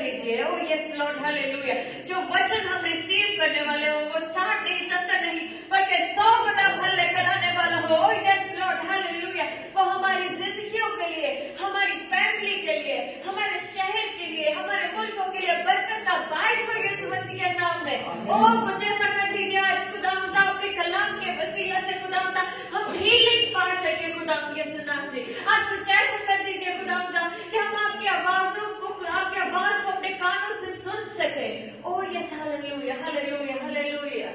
दीजिए। ओ yes Lord, hallelujah. जो वचन हम रिसीव करने वाले हो वो 60 नहीं 70 नहीं बल्कि 100 गुना फल लेकर आने वाला हो। ओ यस लॉर्ड, हालेलुया। वो हमारी जिंदगियों के लिए, हमारी फैमिली के लिए, हमारे शहर के लिए, हमारे मुल्कों के लिए बरकत का बायस हो यीशु मसीह के नाम में। ओ कुछ ऐसा कर दीजिए आज खुदावंदा, आपके कलाम के वसीला से खुदावंदा हम हीलिंग पा सके खुदावंद यीशु नाम से। आज कुछ ऐसा कर दीजिए खुदावंदा कि हम आपकी आवाजों को, आपकी आवाज को अपने कानों से सुन सके। ओ यस हालेलुया, हालेलुया, हालेलुया।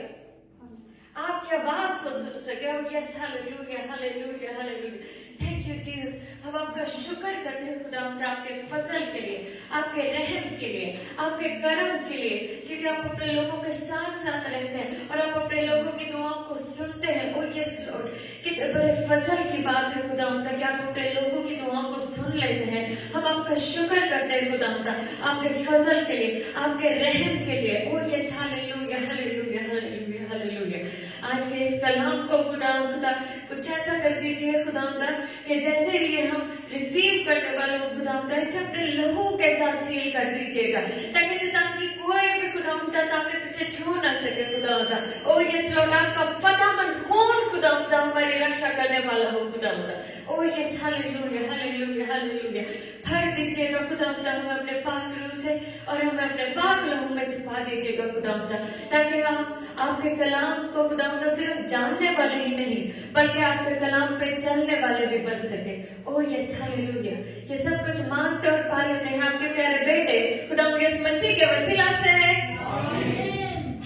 आपकी आवाज को सुन सके। ओ yes hallelujah, hallelujah, hallelujah. Thank you Jesus. हम आपका शुक्र करते हैं खुदावंद आपके फजल के लिए, आपके रहम के लिए, आपके करम के लिए, क्योंकि आप अपने लोगों के साथ साथ रहते हैं और आप अपने लोगों की दुआओं को सुनते हैं। ओ यस लॉर्ड, कितने बड़े फजल की बात है खुदावंद कि आप अपने लोगों की दुआओं को सुन लेते हैं। हम आपका शुक्र करते हैं खुदावंद आपके फजल के लिए, आपके रहम के लिए। ओ yes hallelujah, hallelujah, hallelujah, hallelujah. आज के इस कलाम को खुदावंद कुछ ऐसा कर दीजिए खुदावंद कि जैसे ये हम रिसीव करने वाले हो खुदावंद इसे अपने लहू के साथ सील कर दीजिएगा, ताकि शैतान की कोई भी खुदावंद ताकत इसे छू ना सके खुदावंद। ओ यस लॉर्ड, आपका फतेहमंद खून खुदावंद हमारी रक्षा करने वाला हो खुदावंद। ओ यस हालेलुया, हालेलुया, हालेलुया। भर दीजिएगा खुदावंद हमें अपने पाक रूह से और हमें अपने पाक लहू में छुपा दीजिएगा खुदावंद, ताकि हम आपके कलाम को खुदावंद सिर्फ जानने वाले ही नहीं बल्कि आपके कलाम पे चलने वाले भी बन सके। ओ यस हालेलुया। ये सब कुछ मांगते और पा लेते हैं आपके प्यारे बेटे खुदावंद यीशु मसीह के वसीला से है।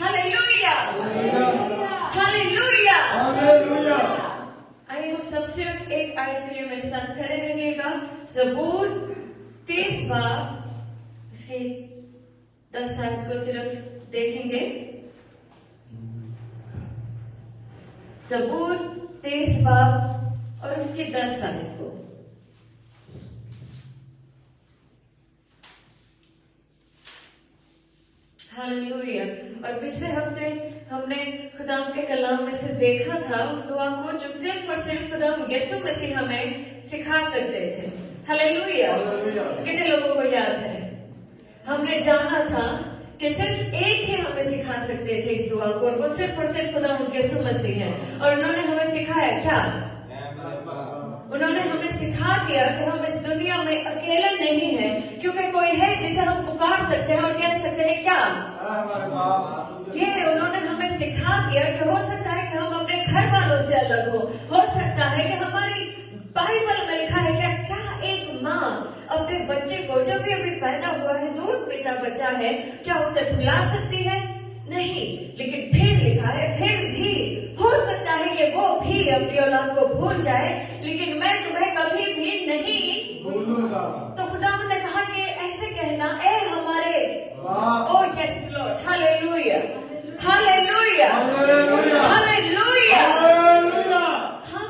Hallelujah, hallelujah, hallelujah. आइए हम सब सिर्फ एक आयत के लिए मेरे साथ खड़े रहिएगा। ज़बूर 30 बाब उसकी 10 आयत को सिर्फ देखेंगे। ज़बूर 30 बाब और उसकी 10 आयत को। हालेलुया। और पिछले हफ्ते हमने खुदा के कलाम में से देखा था उस दुआ को जो सिर्फ और सिर्फ खुदा यीशु मसीह हमें सिखा सकते थे। हालेलुया। कितने लोगों को याद है? हमने जाना था कि सिर्फ एक ही हमें सिखा सकते थे इस दुआ को, और वो सिर्फ और सिर्फ खुदा यीशु मसीह है। और उन्होंने हमें सिखाया क्या? उन्होंने हमें सिखा दिया कि हम इस दुनिया में अकेले नहीं हैं, क्योंकि कोई है जिसे हम पुकार सकते हैं और कह सकते हैं क्या? ये उन्होंने हमें सिखा दिया कि हो सकता है कि हम अपने घर वालों से अलग हो सकता है कि हमारी बाइबल में लिखा है क्या एक माँ अपने बच्चे को जब भी अभी पैदा हुआ है दूध पीता बच्चा है क्या उसे भुला सकती है? नहीं, लेकिन फिर लिखा है फिर भी हो सकता है कि वो भी अपनी औलाद को भूल जाए, लेकिन मैं तुम्हें कभी भी नहीं भूलूंगा। तो खुदा ने कहा कि ऐसे कहना ए हमारे ओ yes Lord, hallelujah, hallelujah, hallelujah. हम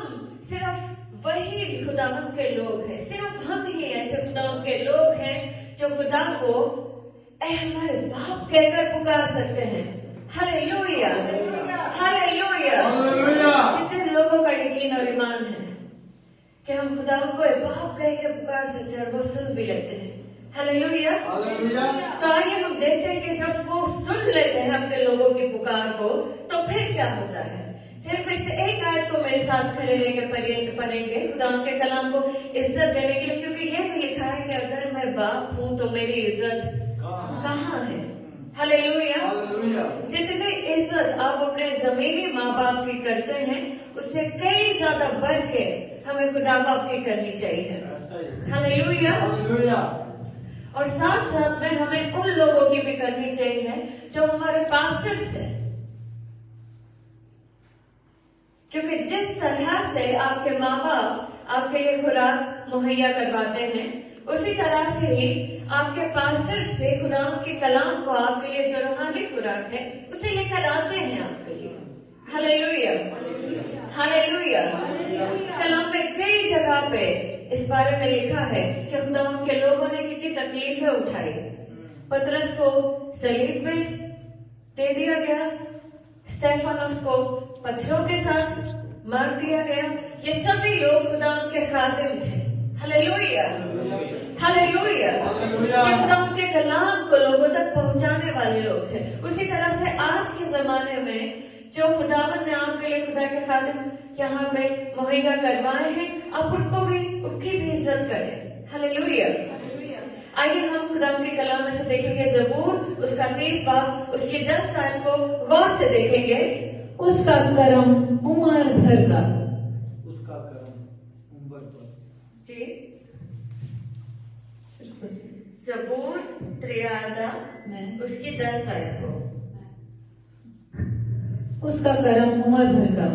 सिर्फ वही खुदावंद के लोग हैं, सिर्फ हम ही ऐसे खुदावंद के लोग हैं जो खुदा को ए हमारे बाप कहकर पुकार सकते हैं। Hallelujah, hallelujah. कितने लोगों का यकीन और ईमान है कि हम खुदा को बाप कह के पुकार सकते हैं और वो सुन भी लेते हैं। हालेलुया। तो आइए हम देखते हैं कि जब वो सुन लेते हैं अपने लोगों की पुकार को तो फिर क्या होता है। सिर्फ इस एक आयत को मेरे साथ खड़े लेके पढ़ेंगे खुदा के कलाम को इज्जत देने के लिए, क्योंकि ये भी लिखा है कि अगर मैं बाप हूँ तो मेरी इज्जत कहाँ है। हालेलुया। जितनी इज्जत आप अपने जमीनी माँ बाप की करते हैं उससे कई ज्यादा बढ़ के हमें खुदा बाप की करनी चाहिए। हालेलुया। और साथ साथ में हमें उन लोगों की भी करनी चाहिए जो हमारे पास्टर्स हैं, क्योंकि जिस तरह से आपके माँ बाप आपके लिए खुराक मुहैया करवाते हैं उसी तरह से ही आपके पास्टर्स भी खुदा के कलाम को आपके लिए जो रूहानी खुराक है उसे लेकर आते हैं आपके लिए। Hallelujah, hallelujah. कलाम में कई जगह पे इस बारे में लिखा है कि खुदा के लोगों ने कितनी तकलीफें उठाई। पतरस को सलीब में दे दिया गया, स्टेफानोस को पत्थरों के साथ मार दिया गया। ये सभी लोग खुदा के खादिम थे। Hallelujah, hallelujah. ये खुदा के कलाम को को लोगों तक पहुंचाने वाले लोग थे। उसी तरह से आज के जमाने में जो खुदावंद ने आपके लिए खुदा के खातिर यहाँ पे मुहैया करवाए हैं, आप उनकी भी इज्जत करें। हालेलुया। आइए हम खुदा के कलाम में से देखेंगे जबूर उसका 30 बाब उसकी 10 आयत को गौर से देखेंगे। उसका करम उम्र भर का। उसका करम उम्र भर। जी, जबूर 63 उसकी 10 आयत को। उसका करम उम्र भर का।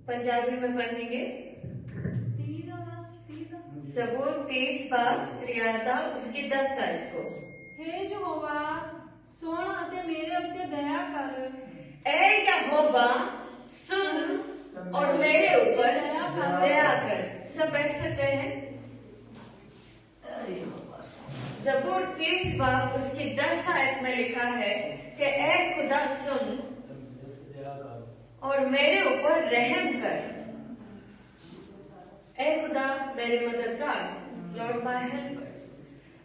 पंजाबी में पढ़ेंगे। जबूर 30 बाब 63 उसकी 10 आयत को। हे यहोवा सुन अते मेरे उत्ते दया कर। ऐ यहोवा सुन और मेरे ऊपर दया कर। सब बैठ सकते हैं। जबूर 30 बाब उसकी 10 आयत में लिखा है कि ऐ खुदा सुन और मेरे ऊपर रहम कर। ऐ खुदा मेरे मददगार, लॉर्ड माय हेल्पर।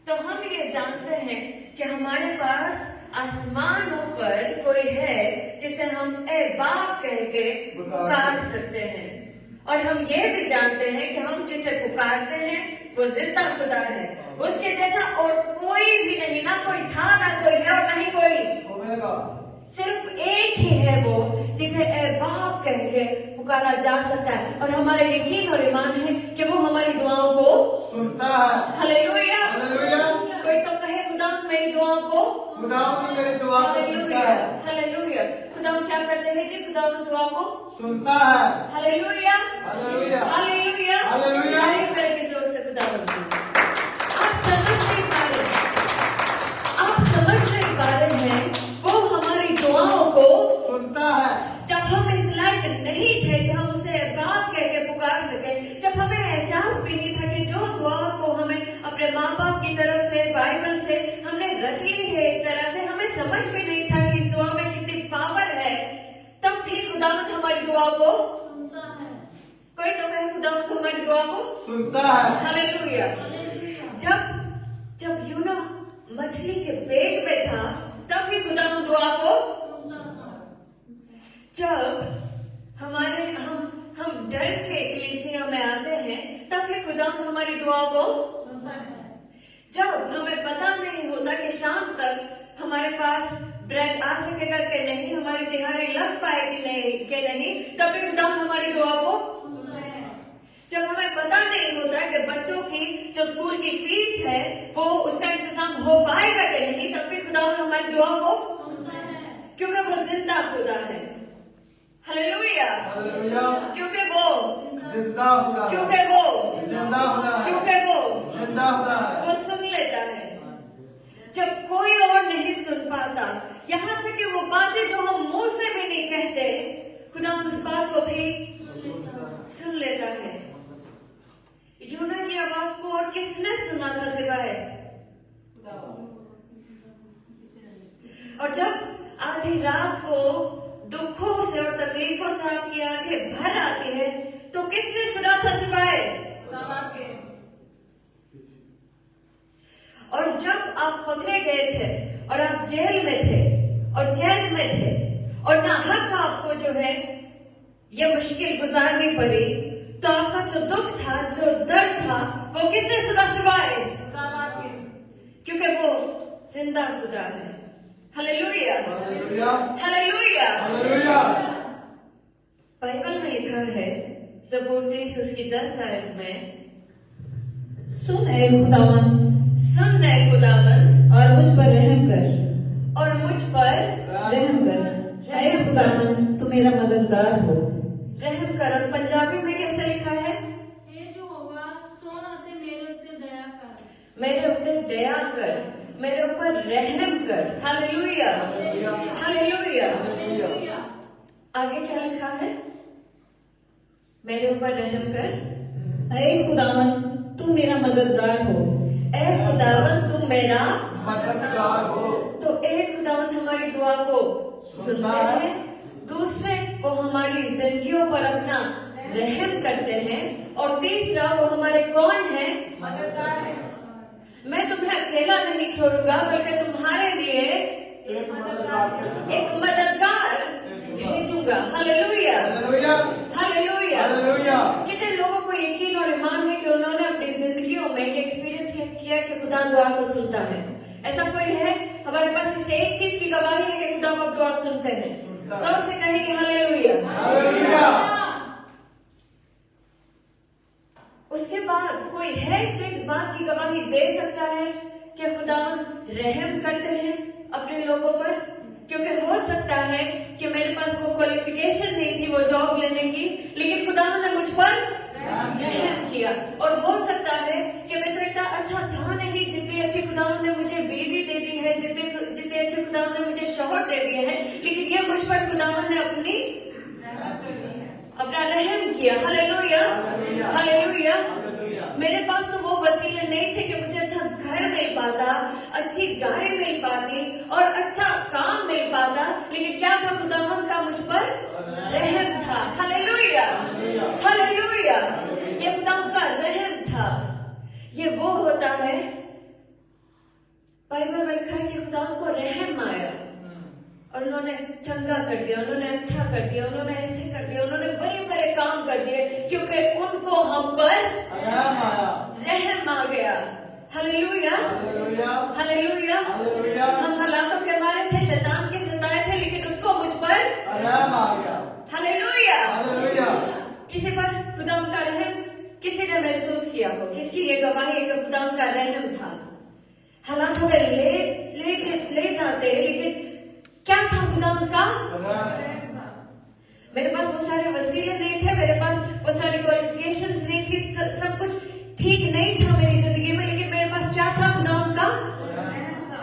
तो हम ये जानते हैं कि हमारे पास आसमानों पर कोई है जिसे हम ए बाप कह के पुकार सकते हैं, और हम ये भी जानते हैं कि हम जिसे पुकारते हैं वो जिंदा खुदा है। उसके जैसा और कोई भी नहीं, ना कोई था, ना कोई है और नहीं कोई। सिर्फ एक ही है वो जिसे ए बाप कह के पुकारा जा सकता है, और हमारा यकीन और ईमान है कि वो हमारी दुआओं को सुनता है। हालेलुया। हालेलुया। कोई तो कहे खुदा मेरी दुआओं को, खुदा मेरी दुआ को सुनता है। हालेलुया। खुदा क्या करते हैं जी? खुदा दुआ को सुनता है। हालेलुया। हालेलुया। हालेलुया। हालेलुया। तारीफ करेंगे जोर से खुदा की। आप समझ नहीं पा रहे, आप समझ नहीं पा रहे हैं, वो हमारी दुआओं को सुनता है। जब हम इस लायक नहीं थे कि हम उसे बाप कह के पुकार सके, जब हमें एहसास भी नहीं था कि जो दुआ को हमें अपने माँ बाप की तरफ से, बाइबल से हमने रटी है एक तरह से, हमें समझ भी नहीं था कि इस दुआ में कितनी पावर है, तब भी खुदावंद हमारी दुआ को सुनता है। कोई तो कहे खुदावंद हमारी दुआ को सुनता है। हालेलुया। जब यूना मछली के पेट में था तब भी खुदावंद दुआ को, जब हम डर के कलीसिया में आते हैं तब भी खुदावंद हमारी दुआ को, जब हमें पता नहीं होता कि शाम तक हमारे पास ब्रेड आ सकेगा कि नहीं, हमारी दिहाड़ी लग पाएगी कि नहीं, तब भी खुदावंद हमारी दुआ को, जब हमें पता नहीं होता कि बच्चों की जो स्कूल की फीस है वो उसका इंतजाम हो पाएगा कि नहीं, तब भी खुदावंद हमारी दुआ को, क्योंकि वो जिंदा खुदा है। हालेलुया। क्योंकि वो जिंदा खुदा है। क्योंकि वो जिंदा खुदा है। क्योंकि वो जिंदा खुदा है। वो सुन लेता है जब कोई और नहीं सुन पाता, यहाँ तक कि वो बातें जो हम मुंह से भी नहीं कहते, खुदा उस बात को भी सुन लेता है। यूना की आवाज को और किसने सुना था सिवाय, और जब आधी रात को दुखों से और तकलीफों से आपकी आंखें भर आती है तो किसने सुना था सिवाय, और जब आप पकड़े गए थे और आप जेल में थे और कैद में थे और ना हक आपको जो है ये मुश्किल गुजारनी पड़ी, तो आपका जो दुख था, जो दर्द था, वो किसने सुना सिवाय, क्योंकि वो जिंदा खुदा है। Hallelujah. Hallelujah. Hallelujah. Hallelujah. Bible में लिखा है जबूर 30 उसकी 10 आयत में, सुन ऐ खुदावन, सुन ऐ खुदावन और मुझ पर रहम कर, और मुझ पर रहम कर। ऐ खुदावन तू मेरा मददगार हो। रहम कर। और पंजाबी में कैसे लिखा है? हे यहोवा सुन अते मेरे उत्ते दया कर। मेरे ऊपर दया कर, मेरे ऊपर रहम कर। हालेलुया। हालेलुया। हालेलुया। आगे क्या लिखा है? मेरे ऊपर रहम कर। ऐ खुदावन तू मेरा मददगार हो। ऐ खुदावन तू मेरा मददगार हो। तो एक खुदावन हमारी दुआ को सुनते हैं, दूसरे वो हमारी जिंदगियों पर अपना रहम करते हैं, और तीसरा वो हमारे कौन है? मददगार है। तुम्हें अकेला नहीं छोड़ूंगा बल्कि तुम्हारे लिए एक मददगार एक मददगार भेजूंगा। Hallelujah, hallelujah, hallelujah. हालेलुया। कितने लोगों को यकीन और ईमान है कि उन्होंने अपनी जिंदगियों में ये एक्सपीरियंस किया कि खुदा दुआ को सुनता है? ऐसा कोई है? हमारे पास इससे एक चीज की गवाही है कि खुदा को दुआ सुनते हैं। जोर से कहेंगे हालेलुया, हालेलुया। उसके बाद कोई है जो इस बात की गवाही दे सकता है कि खुदा रहम करते हैं अपने लोगों पर? क्योंकि हो सकता है कि मेरे पास वो क्वालिफिकेशन नहीं थी वो जॉब लेने की, लेकिन खुदा ने मुझ पर रहम किया। और हो सकता है कि मैं तो इतना अच्छा था नहीं, जितनी अच्छी खुदा ने मुझे बीवी दे दी है, जितने अच्छे खुदा ने मुझे शौहर दे दिए हैं, लेकिन ये मुझ पर खुदा ने अपना रहम किया। Hallelujah, hallelujah. मेरे पास तो वो वसीले नहीं थे कि मुझे अच्छा घर मिल पाता, अच्छी गाड़ी मिल पाती और अच्छा काम मिल पाता, लेकिन क्या था? खुदावंद का मुझ पर रहम था। Hallelujah, hallelujah. ये खुदावंद का रहम था। ये वो होता है, बाइबल में लिखा है कि खुदावंद को रहम आया और उन्होंने चंगा कर दिया, उन्होंने अच्छा कर दिया, उन्होंने ऐसे कर दिया, उन्होंने बड़े बड़े काम कर दिए, क्योंकि उनको हम पर रहम आ गया। Hallelujah, hallelujah. हम हालातों के मारे थे, शैतान के सताए थे, लेकिन उसको मुझ पर रहम आ गया। हालेलुया। हालेलुया। किसी पर खुदा का रहम किसी ने महसूस किया हो? किसकी ये गवाही है कि खुदा का रहम था? हालात हमें ले जाते, लेकिन क्या था खुदा का? मेरे पास वो सारे वसीले नहीं थे, मेरे पास वो सारी क्वालिफिकेशंस नहीं थी, सब कुछ ठीक नहीं था मेरी जिंदगी में, लेकिन मेरे पास क्या था? खुदावंद का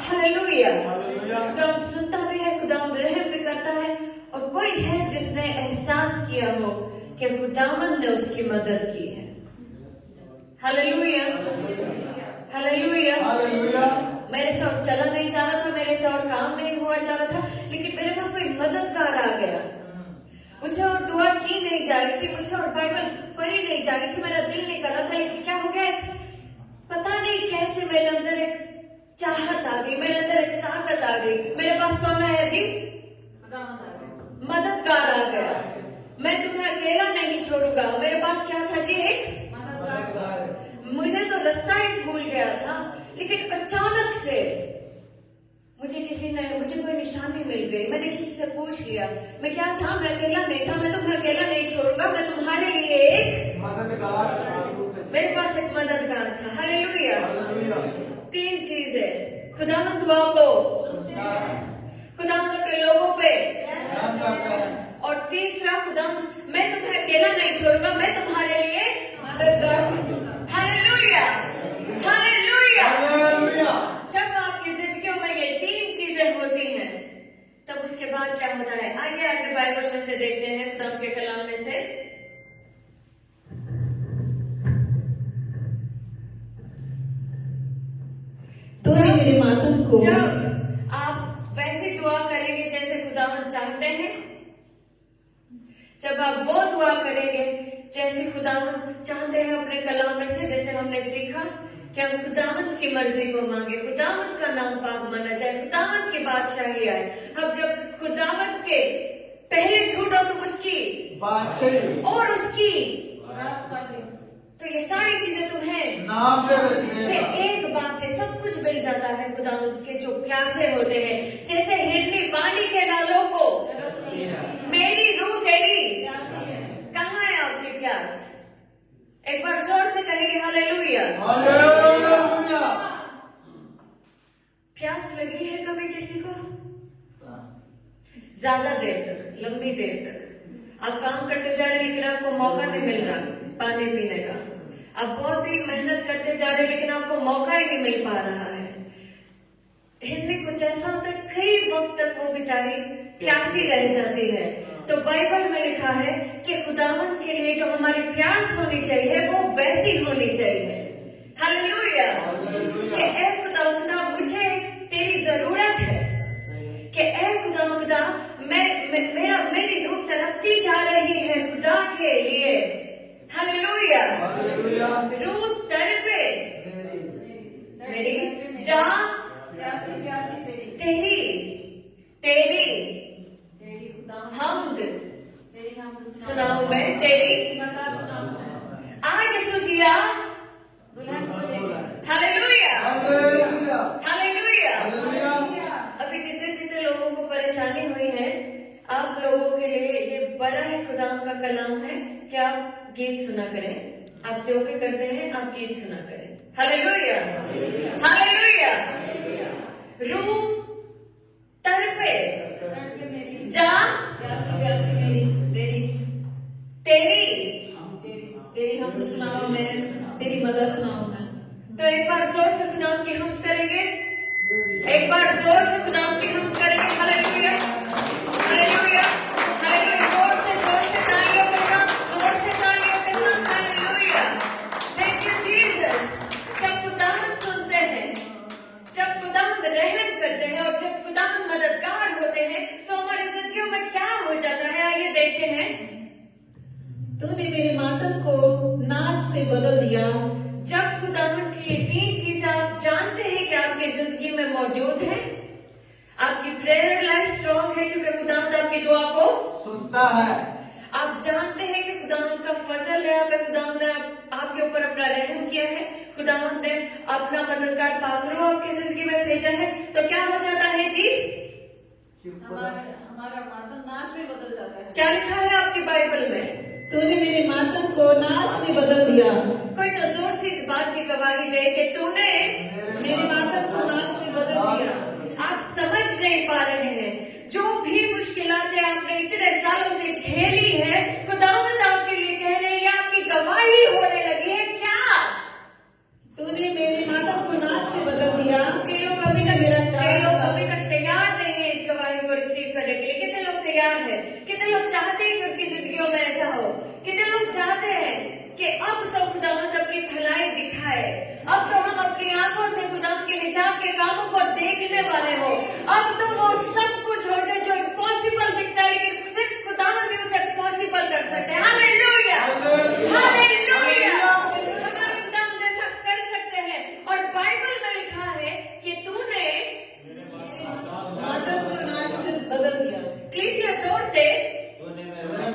हालेलुया। खुदावंद सुनता भी है, खुदावंद रहम भी करता है। और कोई है जिसने एहसास किया हो कि खुदावंद ने उसकी मदद की है? Hallelujah, hallelujah. मेरे से और चला नहीं जा रहा था, मेरे से और काम नहीं हुआ जा रहा था, लेकिन मेरे पास कोई मददगार आ गया। मुझे और दुआ की नहीं जा रही थी, मुझे और बाइबल पढ़ी नहीं जा रही थी, मेरा दिल नहीं कर रहा था, लेकिन क्या हो गया? पता नहीं कैसे मेरे अंदर एक चाहत आ गई, मेरे अंदर एक ताकत आ गई। मेरे पास कौन आया जी? मददगार आ गया। मैं तुम्हें अकेला नहीं छोड़ूंगा। मेरे पास क्या था जी? एक मददगार। मुझे तो रास्ता ही भूल गया था, लेकिन अचानक से मुझे कोई निशानी मिल गई। मैंने किसी से पूछ लिया, मैं क्या था? मैं अकेला नहीं था। मैं तुम्हें अकेला नहीं छोड़ूंगा, मैं तुम्हारे लिए एक मददगार। मेरे पास एक मददगार था। हालेलुया। 3 चीजें: खुदावंद दुआ को, खुदावंद अपने लोगों पे, और तीसरा खुदावंद मैं तुम्हें अकेला नहीं छोड़ूंगा, मैं तुम्हारे लिए मददगार। Hallelujah, hallelujah. हालेलुया। जब आपकी जिंदगियों में ये 3 चीजें होती हैं, तब उसके बाद क्या होता है? आगे आगे बाइबल में से देखते हैं, खुदा के कलाम में से। तो मेरे मातम को जब आप वैसी दुआ करेंगे जैसे खुदावंद चाहते हैं, जब आप वो दुआ करेंगे जैसे खुदावंद चाहते हैं अपने कलाम में से, जैसे हमने सीखा कि हम खुदावंद की मर्जी को मांगे, खुदावंद का नाम पाक माना जाए, खुदावंद की बादशाही आए। अब जब खुदावंद के पहले ढूंढो तुम उसकी बादशाही और उसकी, तो ये सारी चीजें तुम्हें नाम पे ये एक बात है, सब कुछ मिल जाता है। खुदावंद के जो प्यासे होते हैं, जैसे हिरनी पानी के नालों को, मेरी रूह तेरी, कहाँ है आपकी प्यास? एक बार जोर से कहेंगे हालेलुया। हालेलुया। प्यास लगी है कभी किसी को? ज्यादा देर तक, लंबी देर तक आप काम करते जा रहे हैं, लेकिन आपको मौका नहीं मिल रहा पानी पीने का। आप बहुत ही मेहनत करते जा रहे हैं, लेकिन आपको मौका ही नहीं मिल पा रहा है। हिरनी कुछ ऐसा होता है, कई वक्त तक वो बेचारी प्यासी रह जाती है। तो बाइबल में लिखा है कि खुदावंद के लिए जो हमारी प्यास होनी चाहिए वो वैसी होनी चाहिए। हालेलुया। कि ऐ खुदा मुझे तेरी जरूरत है, कि ऐ खुदा मेरी रूह तड़पती जा रही है खुदा के लिए। हालेलुया। रूह तड़पे मेरी जा प्यासी प्यासी तेरी तेरी तेरी तेरी खुदा हमद तेरी हम सुनाऊं मैं तेरी बता सुनाऊं मैं आज सुजिया दुल्हन को लेकर हालेलुया हालेलुया हालेलुया। हालेलुया अभी जितने जितने लोगों को परेशानी हुई है, आप लोगों के लिए ये बड़ा ही खुदा का कलाम है कि आप गीत सुना करें। आप जो भी करते हैं आप गीत सुना करें। Hallelujah hallelujah. रूह तड़पे तड़पे मेरी जा प्यासी प्यासी मेरी तेरी तेरी। तेरी हम सुनाऊं मैं तेरी मदद सुनाऊं मैं तो एक बार जोर से खुदा की हम करेंगे, एक बार जोर से खुदा की हम करेंगे। Hallelujah hallelujah hallelujah. जोर से तालियों के साथ, जोर से तालियों के साथ हालेलुया। Thank you Jesus. जब खुदावंद सुनते हैं, जब खुदावंद रहम करते हैं और जब खुदावंद मददगार होते हैं तो हमारी जिंदगियों में क्या हो जाता है, आइए देखते हैं। तूने मेरे मातम को नाच से बदल दिया जब खुदावंद की ये 3 चीजें आप जानते हैं कि आपकी जिंदगी में मौजूद है, आपकी प्रेयर लाइफ स्ट्रॉन्ग है क्योंकि खुदावंद आपकी दुआ को सुनता है। आप जानते हैं कि खुदावंद का फजल है, खुदावंद ने आपके ऊपर अपना रहम किया है, खुदावंद ने अपना मददगार पाखरू आपकी जिंदगी में भेजा है, तो क्या हो जाता है जी? हमारा मातम नाच में बदल जाता है। क्या लिखा है आपकी बाइबल में? तूने मेरे मातम को नाच से बदल दिया कोई तो जोर से इस बात की गवाही दे कि तूने मेरे मातम को नाच से बदल दिया। आप समझ नहीं पा रहे हैं, जो भी मुश्किलातें आपने इतने सालों से झेली है, खुदावंद आपके लिए कह रहे हैं, आपकी गवाही होने लगी है। क्या तूने मेरे मातम को नाच से बदल दिया। कई लोग अभी तक तैयार नहीं है इस गवाही को रिसीव करने के लिए। कितने लोग तैयार हैं? कितने लोग चाहते हैं कि उनकी जिंदगियों में ऐसा हो? कितने लोग चाहते हैं कि अब तो खुदावंद अपनी भलाई दिखाए, अब तो हम अपनी आंखों से खुदावंद के निजात के कामों को देखने वाले हो, अब तो वो सब कुछ हो जाए जो इम्पॉसिबल दिखता है, लेकिन सिर्फ खुदावंद ही उसे पॉसिबल कर सकते हैं। Hallelujah hallelujah. हमारे खुदावंद ऐसा कर सकते हैं और बाइबल में लिखा है कि तूने मातम को नाच से बदल दिया। प्लीज या जोर से,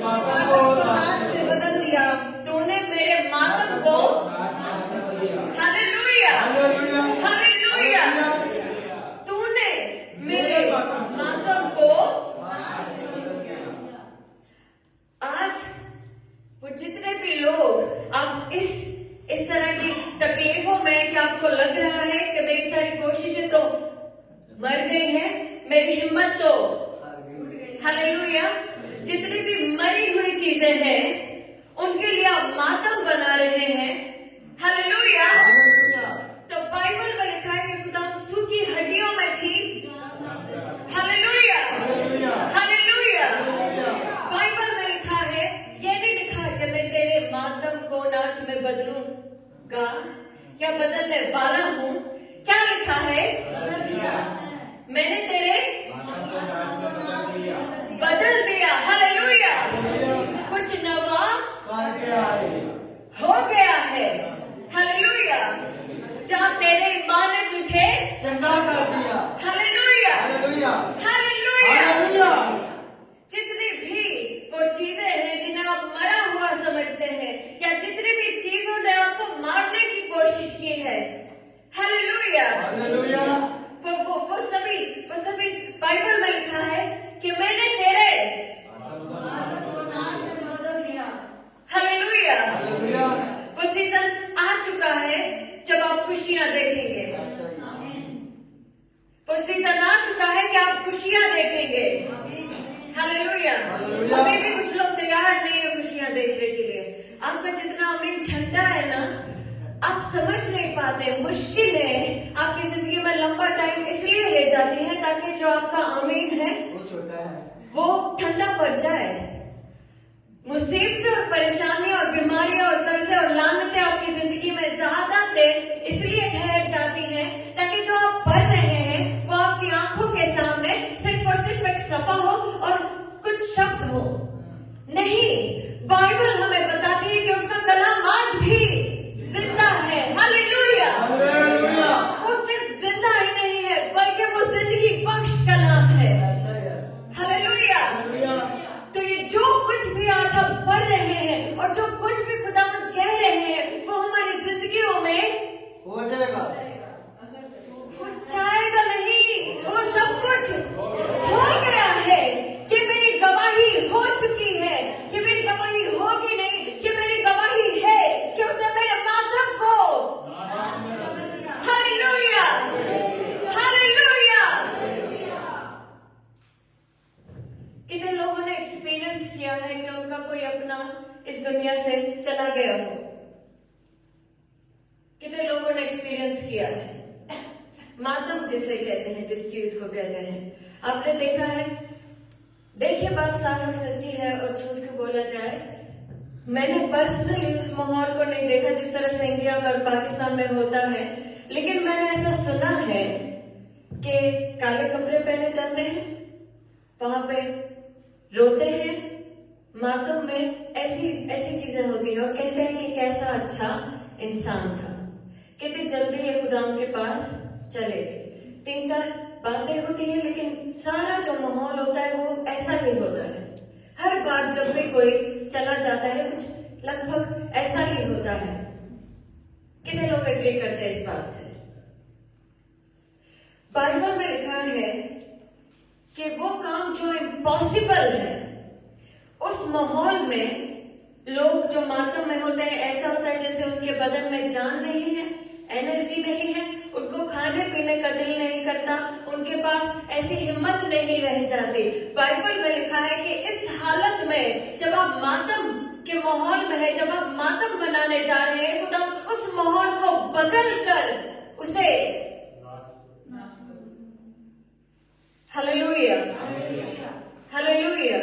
मातम को नाच से बदल दिया। तूने मेरे मातम को हालेलुया हालेलुया। तूने मेरे मातम को आज वो जितने भी लोग आप इस तरह की तकलीफों में कि आपको लग रहा है कि मेरी सारी कोशिशें तो मर गई है, मेरी हिम्मत तो हालेलुया, जितनी भी मरी हुई चीजें हैं उनके लिए आप मातम बना रहे हैं। हालेलुया। तो बाइबल में लिखा है कि खुदा सूखी हड्डियों में भी हालेलुया हालेलुया। बाइबल में लिखा है, ये नहीं लिखा कि मैं तेरे मातम को नाच में बदलूंगा या बदलने वाला हूँ। क्या लिखा है? मैंने तेरे बदल दिया। हालेलुया। कुछ नवा हो गया है। हालेलुया। जहाँ तेरे ईमान ने तुझे चंगा कर दिया। Hallelujah hallelujah hallelujah. हालेलुया। जितनी भी वो चीजें हैं जिन्हें आप मरा हुआ समझते हैं या जितनी भी चीजों ने आपको मारने की कोशिश की है, हालेलुया हालेलुया। वो सभी बाइबल में लिखा है कि मैंने तेरे मातम को नाच से बदल दिया। हालेलुया। हालेलुया। वो सीजन आ चुका है जब आप खुशियां देखेंगे। वो सीजन आ चुका है कि आप खुशियां देखेंगे। हालेलुया। हालेलुया। अभी भी कुछ लोग तैयार नहीं है खुशियां देखने के लिए। आपका जितना अमीन ठंडा है ना, आप समझ नहीं पाते। मुश्किलें आपकी जिंदगी में लंबा टाइम इसलिए ले जाती है ताकि जो आपका अमीन है वो छोटा है। वो ठंडा पड़ जाए। मुसीबतें और परेशानियां और बीमारियां और कर्जे और लानतें आपकी जिंदगी में ज्यादा देर इसलिए ठहर जाती हैं ताकि जो आप पढ़ रहे हैं वो आपकी आंखों के सामने सिर्फ और सिर्फ एक सफा हो और कुछ शब्द हो। नहीं, बाइबल हमें बताती है कि उसका कलाम आज भी जिंदा है। हालेलुया। हालेलुया। वो सिर्फ जिंदा दुनिया से चला गया हो। कितने लोगों ने एक्सपीरियंस किया है मातम जिसे कहते हैं, जिस चीज को कहते हैं। आपने देखा है, देखिए बात साफ और सच्ची है और झूठ क्यों बोला जाए, मैंने पर्सनली उस माहौल को नहीं देखा जिस तरह से इंडिया और पाकिस्तान में होता है, लेकिन मैंने ऐसा सुना है कि काले कपड़े पहने जाते हैं, वहां पे रोते हैं, मातम में ऐसी ऐसी चीजें होती हैं और कहते हैं कि कैसा अच्छा इंसान था, कितनी जल्दी ये खुदाम के पास चले गए। 3-4 बातें होती है, लेकिन सारा जो माहौल होता है वो ऐसा ही होता है। हर बार जब भी कोई चला जाता है कुछ लगभग ऐसा ही होता है। कितने लोग एग्री करते हैं इस बात से? बाइबल में लिखा है कि वो काम जो इम्पॉसिबल है, उस माहौल में लोग जो मातम में होते हैं, ऐसा होता है जैसे उनके बदन में जान नहीं है, एनर्जी नहीं है, उनको खाने पीने का दिल नहीं करता, उनके पास ऐसी हिम्मत नहीं रह जाती। बाइबल में लिखा है कि इस हालत में जब आप मातम के माहौल में है, जब आप मातम मनाने जा रहे हैं, खुदा उस माहौल को बदल कर उसे हालेलुया हालेलुया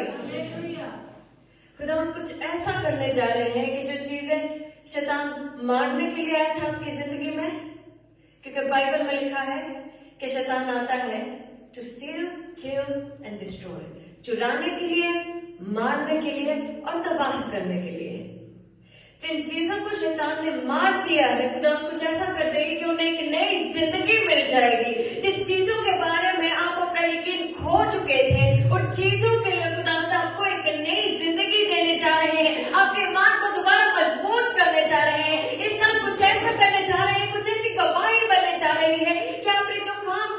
खुदा कुछ ऐसा करने जा रहे हैं कि जो चीजें शैतान मारने के लिए आया था आपकी जिंदगी में, क्योंकि बाइबल में लिखा है कि शैतान आता है to steal, kill and destroy, चुराने के लिए, मारने के लिए और तबाह करने के लिए। जिन चीजों को शैतान ने मार दिया है, खुदा कुछ ऐसा कर देगी कि उन्हें एक नई जिंदगी मिल जाएगी। जिन चीजों के बारे में आप अपना यकीन खो चुके थे, उन चीजों के लिए खुदा आपको एक नई जिंदगी देने जा रहे हैं, आपके ईमान को दोबारा मजबूत करने जा रहे हैं। इस साल कुछ ऐसा करने जा रहे हैं, कुछ ऐसी गवाही बनने जा रही है कि आपने जो काम,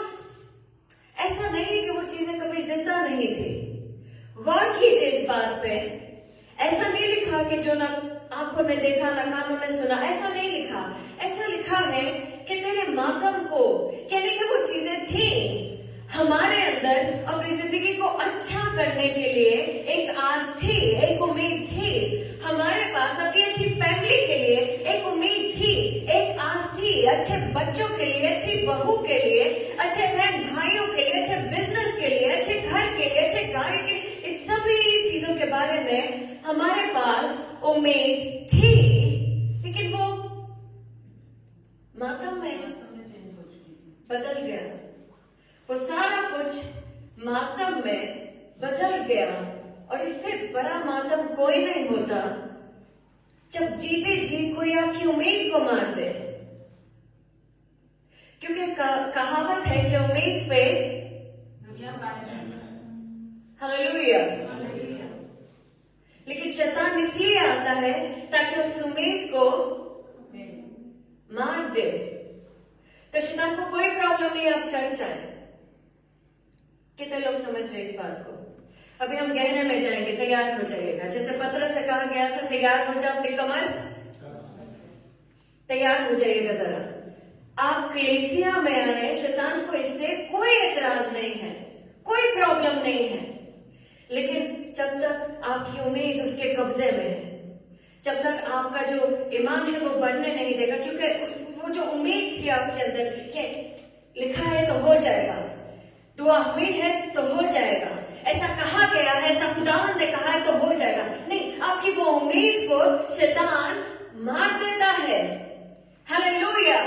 ऐसा नहीं कि वो चीजें कभी जिंदा नहीं थी। गौर कीजिए इस बात पे, ऐसा नहीं लिखा कि जो ना आंखों ने देखा ना कानों ने सुना, ऐसा नहीं लिखा। ऐसा लिखा है कि तेरे मातम को, यानी कि वो चीजें थी हमारे अंदर अपनी जिंदगी को अच्छा करने के लिए, एक आस थी, एक उम्मीद थी हमारे पास, अपनी अच्छी फैमिली के लिए एक उम्मीद थी, एक आस थी, अच्छे बच्चों के लिए, अच्छी बहू के लिए, अच्छे बहन भाइयों के लिए, अच्छे बिजनेस के लिए, अच्छे घर के लिए, अच्छे गाड़ी के लिए, इन सभी चीजों के बारे में हमारे पास उम्मीद थी, लेकिन वो मातम में बदल गया। वो सारा कुछ मातम में बदल गया, और इससे बड़ा मातम कोई नहीं होता जब जीते जी कोई आपकी उम्मीद को मार दे। क्योंकि कहावत है कि उम्मीद पे हालेलुया, लेकिन शैतान इसलिए आता है ताकि उस उम्मीद को मार दे। तो शैतान को कोई प्रॉब्लम नहीं आप चर्च आए। कितने लोग समझ रहे इस बात को? अभी हम गहरे में जाएंगे, तैयार हो जाइएगा। जैसे पत्र से कहा गया था, तैयार हो जाओ, अपनी कमर तैयार हो जाइएगा जरा। आप कलीसिया में आए, शैतान को इससे कोई एतराज नहीं है, कोई प्रॉब्लम नहीं है, लेकिन जब तक आपकी उम्मीद उसके कब्जे में है, जब तक आपका जो ईमान है वो बढ़ने नहीं देगा, क्योंकि वो जो उम्मीद थी आपके अंदर कि लिखा है तो हो जाएगा, दुआ हुई है तो हो जाएगा, ऐसा कहा गया है, ऐसा खुदावंद ने कहा है तो हो जाएगा, नहीं, आपकी वो उम्मीद को शैतान मार देता है। हालेलुया।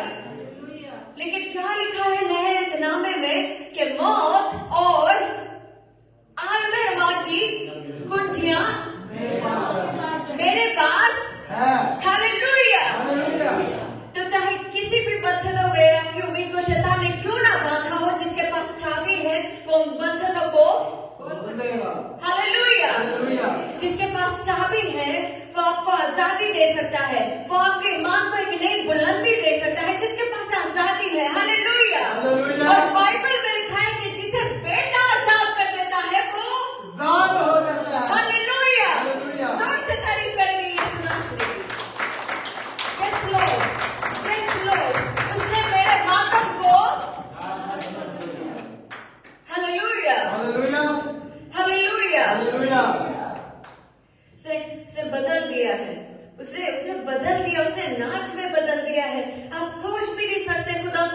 लेकिन क्या लिखा है नए एतनामे में कि मौत और आलमे रवा की कुंजियां मेरे पास। हालेलुया। तो चाहे किसी भी बंधनों में आपकी उम्मीद को शैतान ने क्यों ना बांधा हो, जिसके पास चाबी है वो उन बंधनों को, हालेलुया, जिसके पास चाबी है वो आपको आजादी दे सकता है, वो आपके ईमान को एक नई बुलंदी दे सकता है, जिसके पास आजादी है। हालेलुया। और बाइबल में लिखा है कि जिसे बेटा आजाद कर देता है वो आजाद हो जाता है। हालेलुया। जोर से तारीफ करेंगे यीशु नासरी। Yes Lord, yes Lord. उसने मेरे मातम को, हालेलुया, हालेलुया, से बदल दिया है।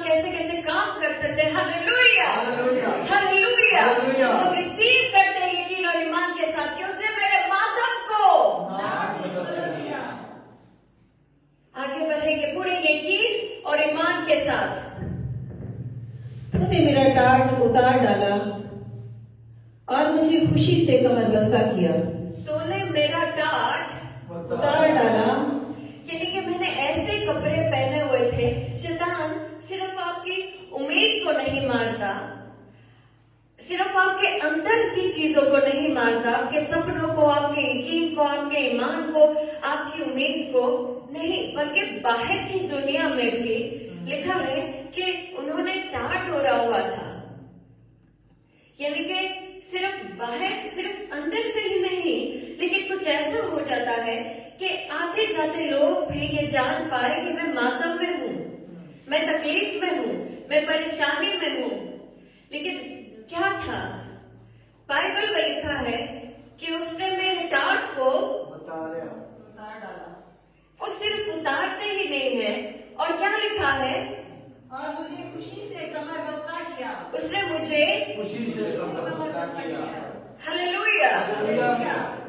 ईमान कैसे कैसे काम कर सकते हैं। Hallelujah, hallelujah. हम रिसीव करते हैं यकीन और ईमान के साथ कि उसने मेरे मातम को आगे बढ़ेंगे पूरे यकीन और ईमान के साथ। तूने मेरा टाट उतार डाला और मुझे खुशी से कमर बस्ता किया। तूने मेरा टाट उतार डाला, यानी कि मैंने ऐसे कपड़े पहने हुए थे। शैतान सिर्फ आपकी उम्मीद को नहीं मारता, सिर्फ आपके अंदर की चीजों को नहीं मारता, आपके सपनों को, आपके यकीन को, आपके ईमान को, आपकी उम्मीद को नहीं, बल्कि बाहर की दुनिया में भी लिखा है कि उन्होंने टाट ओढ़ा हुआ था। यानी कि सिर्फ बाहर, सिर्फ अंदर से ही नहीं, लेकिन कुछ ऐसा हो जाता है कि आते जाते लोग भी ये जान पाए कि मैं मातम में हूँ, मैं तकलीफ में हूँ, मैं परेशानी में हूँ। लेकिन क्या था? बाइबल में लिखा है कि उसने मेरे टाट को उतार डाला वो सिर्फ उतारते ही नहीं है, और क्या लिखा है? और मुझे खुशी से कमर बस्ता किया। उसने मुझे खुशी से कमर बस्ता किया। हालेलुया।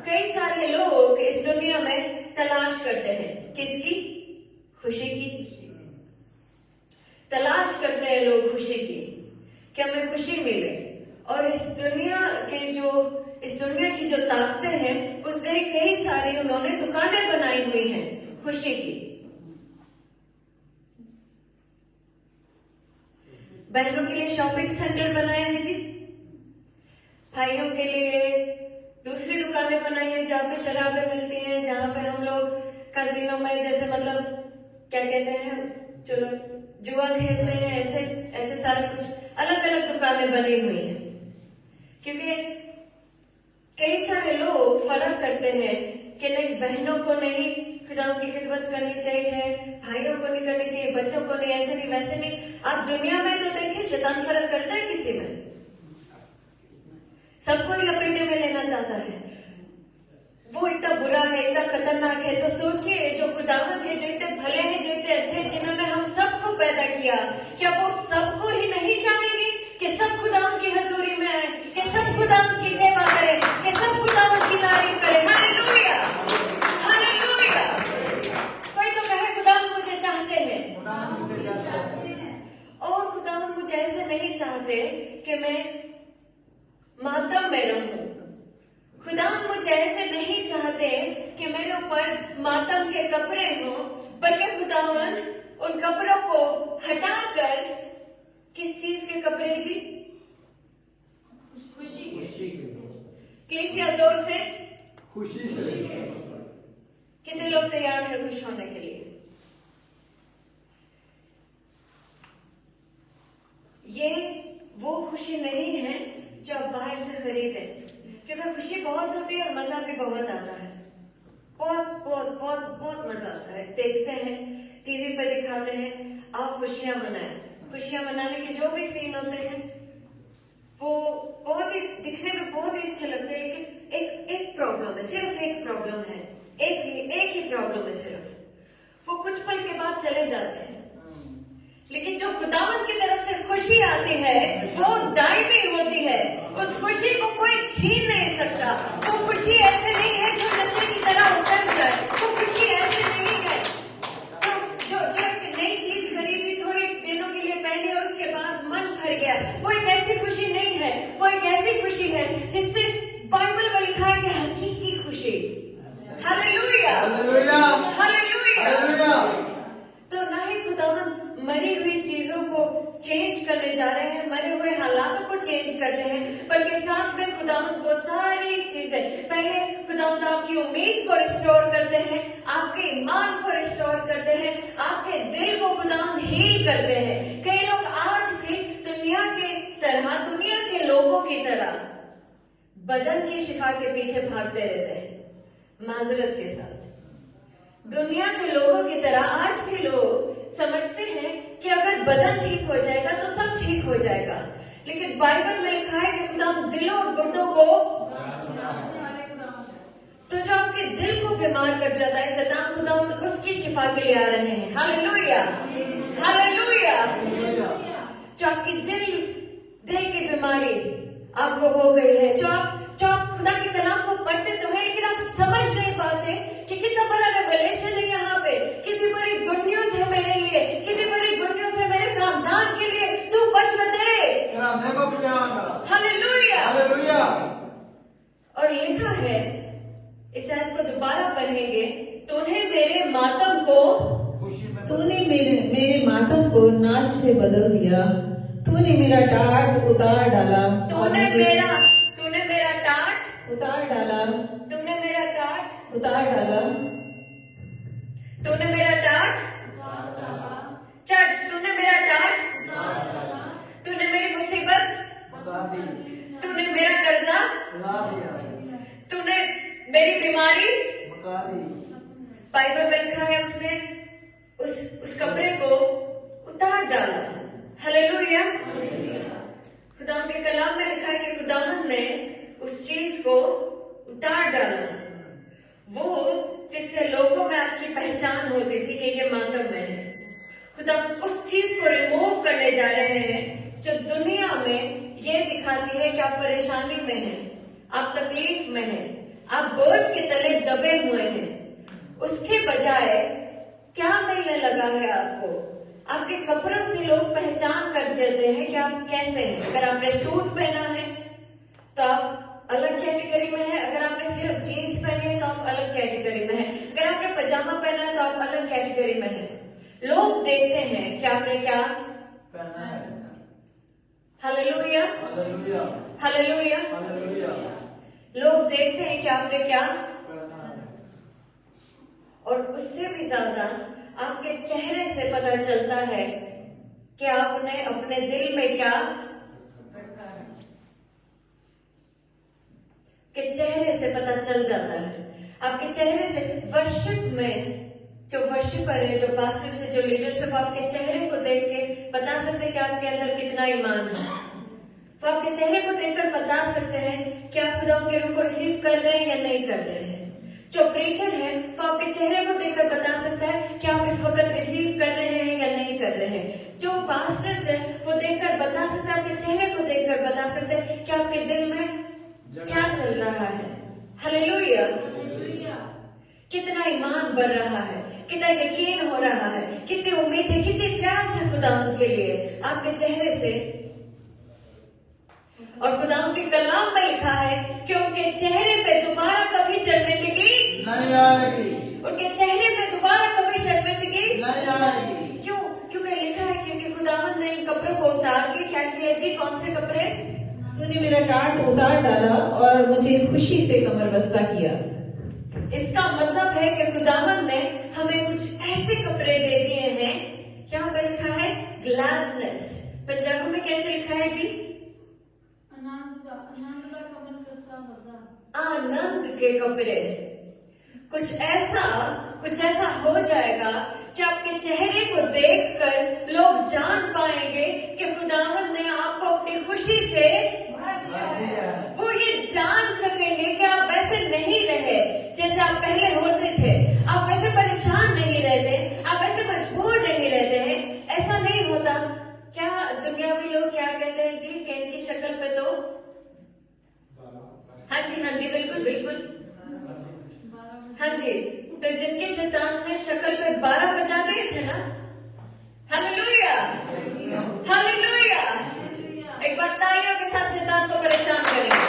कई सारे लोग इस दुनिया में तलाश करते हैं, किसकी? खुशी की। तलाश करते हैं लोग खुशी की, कि हमें खुशी मिले। और इस दुनिया की जो ताकतें हैं, उसने कई सारी उन्होंने दुकानें बनाई हुई हैं खुशी की। बहनों के लिए शॉपिंग सेंटर बनाया है जी, भाइयों के लिए दूसरी दुकानें बनाई है जहाँ पे शराबें मिलती हैं, जहाँ पे हम लोग कैसीनो में, जैसे मतलब क्या कहते हैं, चलो जुआ खेलते हैं, ऐसे ऐसे सारा कुछ अलग अलग दुकानें बनी हुई हैं। क्योंकि कई सारे लोग फर्क करते हैं कि नहीं, बहनों को नहीं खुदा की खिदमत करनी चाहिए, भाइयों को नहीं करनी चाहिए, बच्चों को नहीं, ऐसे नहीं वैसे नहीं। आप दुनिया में तो देखिए, शैतान फर्क करता है किसी में, सबको ही लपेटे में लेना चाहता है। वो इतना बुरा है, इतना खतरनाक है, तो सोचिए जो खुदावंत है, जो इतने भले हैं, जो इतने अच्छे, जिन्होंने हम सबको पैदा किया, क्या वो सबको ही नहीं चाहेंगे कि सब खुदावंत की हजूरी में आए, कि सब खुदावंत की सेवा करें, कि सब खुदावंत की तारीफ करें? Hallelujah, hallelujah. कोई तो कहे खुदावंत मुझे चाहते हैं, और खुदावंत मुझे ऐसे नहीं चाहते कि मैं मातम में रहूं। खुदावंत मुझे ऐसे नहीं चाहते कि मेरे ऊपर मातम के कपड़े हों, बल्कि खुदावंत उन कपड़ों को हटाकर, किस चीज के कपड़े जी? खुशी के। कलीसिया जोर से खुशी से। कितने लोग तैयार हैं खुश होने के लिए? ये वो खुशी नहीं है जो आप बाहर से खरीदे, क्योंकि खुशी बहुत होती है और मजा भी बहुत आता है। बहुत बहुत बहुत बहुत मजा आता है। देखते हैं, टीवी पे दिखाते हैं, आप खुशियां मनाएं। खुशियां मनाने के जो भी सीन होते हैं वो बहुत ही दिखने में बहुत ही अच्छे लगते हैं, लेकिन एक प्रॉब्लम है, सिर्फ एक प्रॉब्लम है, एक ही प्रॉब्लम है सिर्फ। वो कुछ पल के बाद चले जाते हैं, लेकिन जो खुदावंत की तरफ से खुशी आती है वो दायमी होती है। उस खुशी को कोई छीन नहीं सकता। वो खुशी ऐसे नहीं है जो नशे की तरह उतर जाए। वो खुशी ऐसे नहीं है जो एक नई चीज खरीदी, थोड़े दिनों के लिए पहनी और उसके बाद मन भर गया। वो एक ऐसी खुशी नहीं है। वो एक ऐसी खुशी है जिससे बाइबल में लिखा है कि हकीकी खुशी। Hallelujah, hallelujah. तो ना ही खुदावंत मरी हुई चीजों को चेंज करने जा रहे हैं, मरे हुए हालातों को चेंज करते हैं, बल्कि साथ में खुदावंत वो सारी चीजें, पहले खुदावंत आपकी उम्मीद को रिस्टोर करते हैं, आपके ईमान को रिस्टोर करते हैं, आपके दिल को खुदावंत हील करते हैं। कई लोग आज भी दुनिया के लोगों की तरह बदन की शिफा के पीछे भागते रहते हैं, माजरत के साथ। दुनिया के लोगों की तरह आज भी लोग समझते हैं कि अगर बदन ठीक हो जाएगा तो सब ठीक हो जाएगा, लेकिन बाइबल में लिखा है कि खुदा दिलों और गुर्दों को, तो जो आपके दिल को बीमार कर जाता है शैतान, खुदा तो उसकी शिफा के लिए आ रहे हैं। Hallelujah, hallelujah. आपकी दिल की बीमारी आपको हो गई है, जो आप खुदा के कलाम को पढ़ते तो है लेकिन आप समझ नहीं पाते कि कितना बड़ा रेवलेशन है यहाँ पे, कितनी बड़ी गुड न्यूज है मेरे लिए, कितनी बड़ी गुड न्यूज है मेरे खानदान के लिए। तू बच न तेरे। हालेलुया। हालेलुया। और लिखा है, इस आयत को दोबारा पढ़ेंगे, तूने मेरे मातम को तूने मेरे मातम को नाच से बदल दिया, तूने मेरा टाट उतार डाला, तूने मेरा टाट उतार डाला, तूने मेरा टाट उतार डाला, तूने मेरा टाट चर्च, तूने मेरा टाट, तूने मेरी मुसीबत, तूने मेरा कर्जा, तूने मेरी बीमारी, बाइबल में लिखा है उसने उस कपड़े को उतार डाला। हालेलुया। खुदा के कलाम में लिखा है कि खुदावंद ने उस चीज को उतार डाला, वो जिससे लोगों में आपकी पहचान होती थी कि ये मातम में है। खुदा उस चीज को रिमूव करने जा रहे हैं जो दुनिया में ये दिखाती है कि आप परेशानी में हैं, आप तकलीफ में हैं, आप बोझ के तले दबे हुए हैं। उसके बजाय क्या मिलने लगा है आपको? आपके कपड़ों से लोग पहचान कर चलते हैं कि आप कैसे हैं। अगर आपने सूट पहना है तो आप अलग कैटेगरी में है, अगर आपने सिर्फ जीन्स पहनी है तो आप अलग कैटेगरी में है, अगर आपने पजामा पहना है तो आप अलग कैटेगरी में है। लोग देखते हैं कि आपने क्या पहना है। Hallelujah, hallelujah, hallelujah. हालेलुया। लोग देखते हैं कि आपने क्या, पहना है। और उससे भी ज्यादा आपके चेहरे से पता चलता है कि आपने अपने दिल में क्या रखा है, कि चेहरे से पता चल जाता है। आपके चेहरे से वर्शिप में जो वर्शिपर है, जो पास्टर से, जो लीडरशिप, आपके चेहरे को देख के बता सकते हैं कि आपके अंदर कितना ईमान है। तो आपके चेहरे को देखकर बता सकते हैं कि आप खुदा के रूह को रिसीव कर रहे हैं या नहीं कर रहे हैं। जो प्रीचर है वो आपके चेहरे को देखकर बता सकता है कि आप इस वक्त रिसीव कर रहे हैं या नहीं कर रहे हैं। जो पास्टर्स है वो देखकर बता सकता है, आपके चेहरे को देखकर बता सकते हैं कि आपके दिल में क्या चल रहा है। हालेलुया। कितना ईमान बढ़ रहा है, कितना यकीन हो रहा है, कितनी उम्मीद है, कितनी प्यास है खुदावंद के लिए आपके चेहरे से। और खुदावंद के कलाम में लिखा है कि उनके चेहरे पे दोबारा कभी शर्मिंदगी नहीं आएगी। उनके चेहरे पे दोबारा कभी शर्मिंदगी नहीं आएगी। क्यों? क्योंकि लिखा है क्योंकि खुदावंद ने इन कपड़ों को उतार के क्या किया जी? कौन से कपड़े? तूने मेरा टाट उतार डाला और मुझे खुशी से कमरबस्ता किया। इसका मतलब है कि खुदावंद ने हमें कुछ ऐसे कपड़े दे दिए हैं, क्या पे लिखा है? ग्लैडनेस। पंजाबी में कैसे लिखा है जी? आनंद के कपड़े। कुछ ऐसा हो जाएगा कि आपके चेहरे को देखकर लोग जान पाएंगे कि खुदावंद ने आपको अपनी खुशी से वो ये जान सकेंगे कि आप वैसे नहीं रहे जैसे आप पहले होते थे, आप वैसे परेशान नहीं रहते, आप वैसे मजबूर नहीं रहते हैं। ऐसा नहीं होता। क्या दुनियावी लोग क्या कहते हैं जी कि इनकी शक्ल पे तो, हाँ जी बिल्कुल बिल्कुल, हाँ जी, तो जिनके शैतान ने शक्ल पे 12 बजा दिए थे ना, हालेलुया, हालेलुया। एक बार तालियों के साथ शैतान को परेशान करेंगे।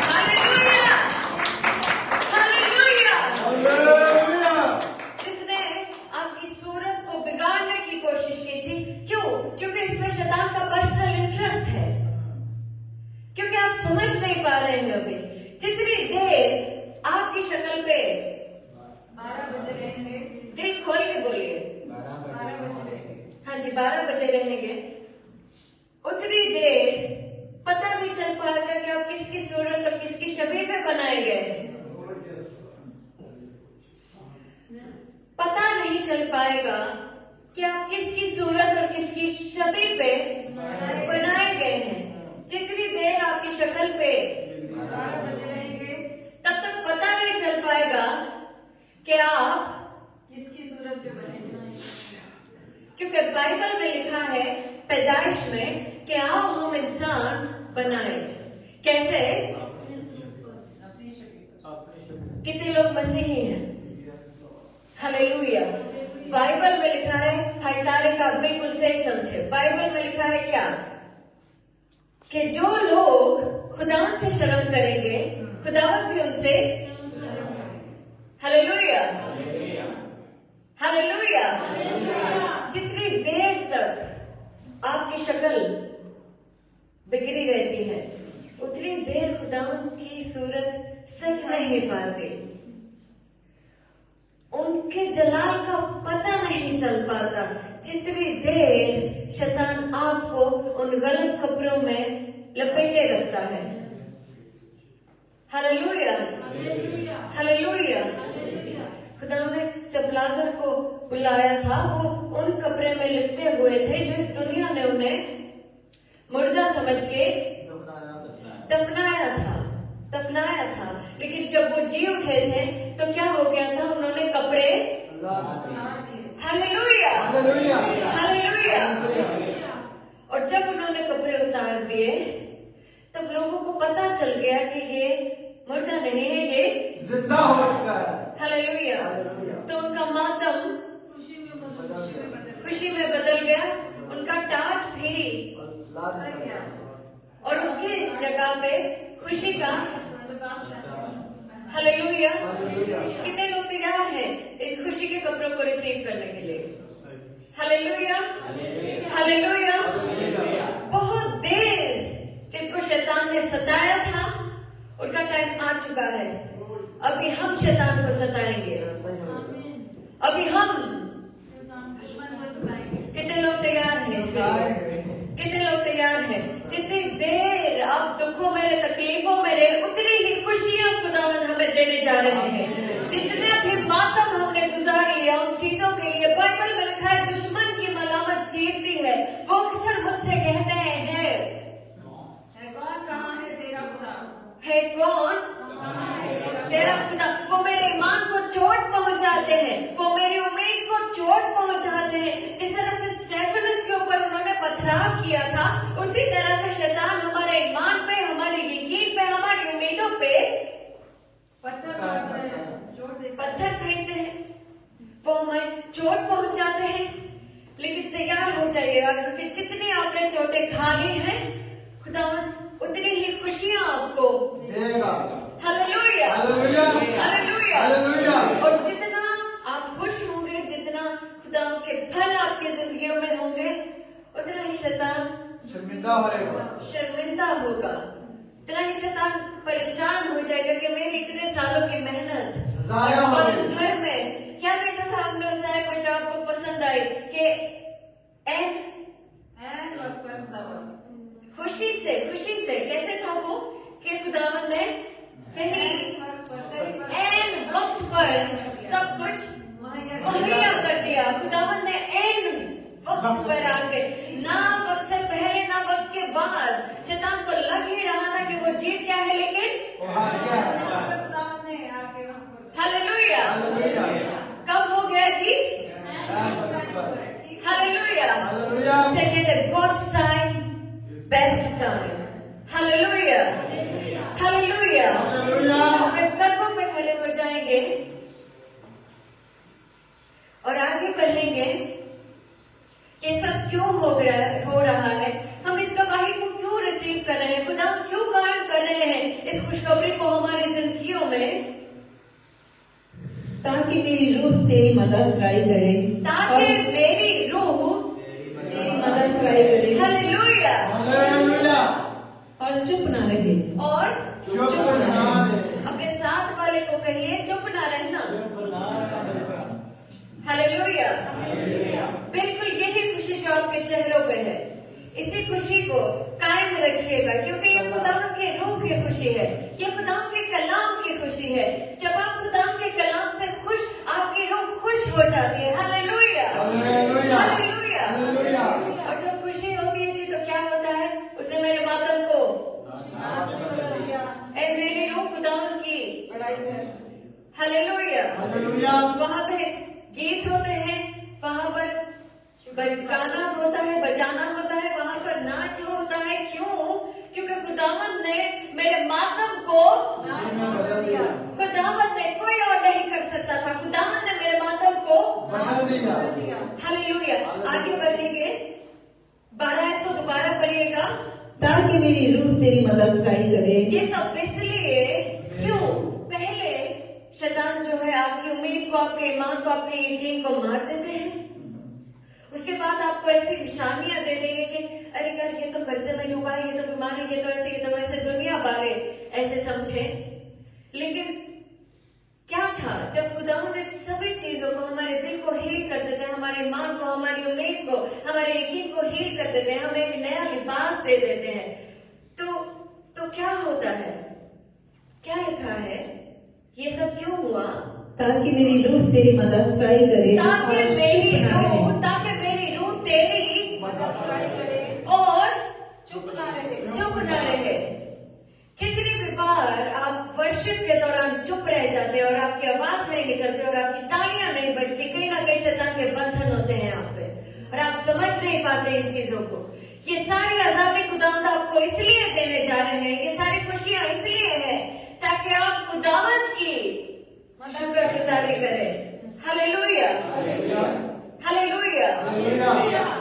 Hallelujah, hallelujah. जिसने आपकी सूरत को बिगाड़ने की कोशिश की थी, क्यों? क्योंकि इसमें शैतान का पर्सनल इंटरेस्ट है, क्योंकि आप समझ नहीं पा रहे हैं अभी। जितनी देर आपकी शक्ल पे 12 बजे रहेंगे, दिल खोल के बोलिए, 12 बजे, हाँ जी 12 बजे रहेंगे, उतनी देर पता नहीं चल पाएगा कि आप किसकी सूरत और किसकी छवि पे बनाए गए। पता नहीं चल पाएगा कि आप किसकी सूरत और किसकी छवि पे बनाए गए हैं। जितनी देर आपकी शक्ल पे 12 बजे रहेंगे, तब तक पता नहीं चल पाएगा कि आप किसकी सूरत पे बने। क्योंकि बाइबल में लिखा है पैदाइश में कि आओ हम इंसान बनाए। कैसे? कितने लोग मसीही हैं? हालेलुया। बाइबल में लिखा है, भाई तारे का बिल्कुल सही समझे, बाइबल में लिखा है क्या? कि जो लोग खुदावंद से शर्म करेंगे खुदावंद भी उनसे। Hallelujah, hallelujah. जितनी देर तक आपकी शक्ल बिगड़ी रहती है उतनी देर खुदावंद की सूरत सच नहीं पाती, उनके जलाल का पता नहीं चल पाता जितनी देर शैतान आपको उन गलत कपड़ों में लपेटे रखता है। Hallelujah, hallelujah. खुदा ने जब लाजर को बुलाया था वो उन कपड़े में लिपटे हुए थे जो इस दुनिया ने उन्हें मुर्दा समझ के दफनाया था। लेकिन जब वो जी उठे थे तो क्या हो गया था? उन्होंने कपड़े, हालेलुया, हालेलुया। और जब उन्होंने कपड़े उतार दिए तब लोगों को पता चल गया कि ये मुर्दा नहीं है, ये जिंदा हो चुका है। हालेलुया। तो उनका मातम खुशी में बदल गया, उनका टाट भी, और उसके जगह पे खुशी का। हालेलुया। कितने लोग तैयार हैं इन खुशी के कपड़ों को रिसीव करने के लिए? Hallelujah, hallelujah. बहुत देर जिनको शैतान ने सताया था उनका टाइम आ चुका है। अभी हम शैतान को सताएंगे, अभी हम। कितने लोग तैयार हैं इसके लिए? कितने लोग तैयार हैं? जितनी देर आप दुखों में, तकलीफों में रहे उतनी ही खुशियां खुदावंद हमें देने जा रहे हैं। जितने भी मातम हमने गुजार लिया उन चीजों के लिए, बाइबल में लिखा है दुश्मन की मलामत जीतती है। वो अक्सर मुझसे कहते हैं कौन, कहाँ है तेरा खुदा? है कौन तेरा खुदा? वो मेरे ईमान को चोट पहुंचाते हैं, वो मेरी उम्मीद को चोट पहुंचाते हैं। जिस तरह से स्टेफनस के ऊपर उन्होंने पथराव किया था उसी तरह से शैतान हमारे ईमान पे, हमारे यकीन पे, हमारी उम्मीदों पे पत्थर फेंकते हैं, वो हमें चोट पहुंचाते हैं। लेकिन तैयार हो जाइएगा क्योंकि जितनी आपने चोटें खा ली हैं खुदावंद उतनी ही खुशियां आपको देगा। Hallelujah, hallelujah, hallelujah. हालेलुया। और जितना आप खुश होंगे, जितना खुदा के फल आपकी जिंदगियों में होंगे उतना ही शैतान शर्मिंदा होगा, उतना ही शैतान परेशान हो जाएगा कि मेरी इतने सालों की मेहनत। और घर में क्या देखा था हमने उस आयत में जो आपको पसंद आई कि खुशी से कैसे था वो कि खुदावंद ने सही एन वक्त पर सब कुछ मुहैया कर दिया। खुदावंद ने एन वक्त पर आके, ना वक्त से पहले ना वक्त के बाद। शैतान को लग ही रहा था कि वो जीत क्या है, लेकिन हालेलुया कब हो गया जी? हालेलुया। से कहते God's time best time. Hallelujah, hallelujah. अपने कदमों पे खड़े हो जाएंगे और आगे बढ़ेंगे कि सब क्यों हो रहा है, हम इस गवाही को क्यों रिसीव कर रहे हैं, खुदा क्यों कायम कर रहे हैं इस खुशखबरी को हमारी जिंदगियों में, ताकि मेरी रूह तेरी मददगारी करे, ताकि मेरी रूह तेरी मददगारी करे। हालेलुया। और चुप ना रहे, और चुप ना रहे। अपने साथ वाले को कहिए चुप ना रहना। हालेलुया। बिल्कुल यही खुशी जो आपके चेहरों पे है, इसी खुशी को कायम रखिएगा क्योंकि ये खुदावंद के रूह की खुशी है, ये खुदावंद के कलाम की खुशी है। जब आप खुदावंद के कलाम से खुश, आपकी रूह खुश हो जाती है। Hallelujah, hallelujah. और जब खुशी होती है जी तो क्या होता है? उसने मेरे मातम को मेरी रूह खुदावंद की। हालेलुया। वहाँ पे गीत होते हैं, वहाँ पर गाना होता है, बजाना होता है, वहाँ पर नाच होता है। क्यों? क्योंकि खुदावंद ने मेरे मातम को बदल दिया। खुदावंद ने, कोई और नहीं कर सकता था, खुदावंद ने मेरे मातम को बदल दिया। हालेलुया। आगे बढ़ेंगे, 12 को दोबारा पढ़िएगा। ताकि मेरी रूह तेरी मददगारी करे। ये सब इसलिए, क्यों? पहले शैतान जो है आपकी उम्मीद को, आपके ईमान को, आपके यकीन को मार देते हैं। उसके बाद आपको ऐसी निशानियां दे देंगे कि अरे यार ये तो कर्जे में डूबा है, ये तो बीमारी, ये तो ऐसे, ये तो वैसे, दुनिया वाले ऐसे समझे। लेकिन क्या था जब खुदावंद ने सभी चीजों को, हमारे दिल को हील कर देते हैं, हमारे ईमान को, हमारी उम्मीद को, हमारे यकीन को हील कर देते हैं, हमें एक नया लिबास दे देते हैं। तो क्या होता है? क्या लिखा है? ये सब क्यों हुआ? ताकि मेरी रूह तेरी मददगारी करे ताकि और मेरी चुप ना रहे। रूह तेरी मददगारी करे और चुप ना रहे। चुप न रहे। जितनी भी बार आप वर्शिप के दौरान चुप रह जाते हैं और आपकी आवाज नहीं निकलती और आपकी तालियां नहीं बजती, कहीं ना कहीं शैतान के बंधन होते हैं आप पे और आप समझ नहीं पाते इन चीजों को। ये सारी आजादी खुदावंद आपको इसलिए देने जा रहे हैं, ये सारी खुशियां इसलिए है ताकि आप खुदावंद की शुक्रगुजारी करें। Hallelujah, hallelujah.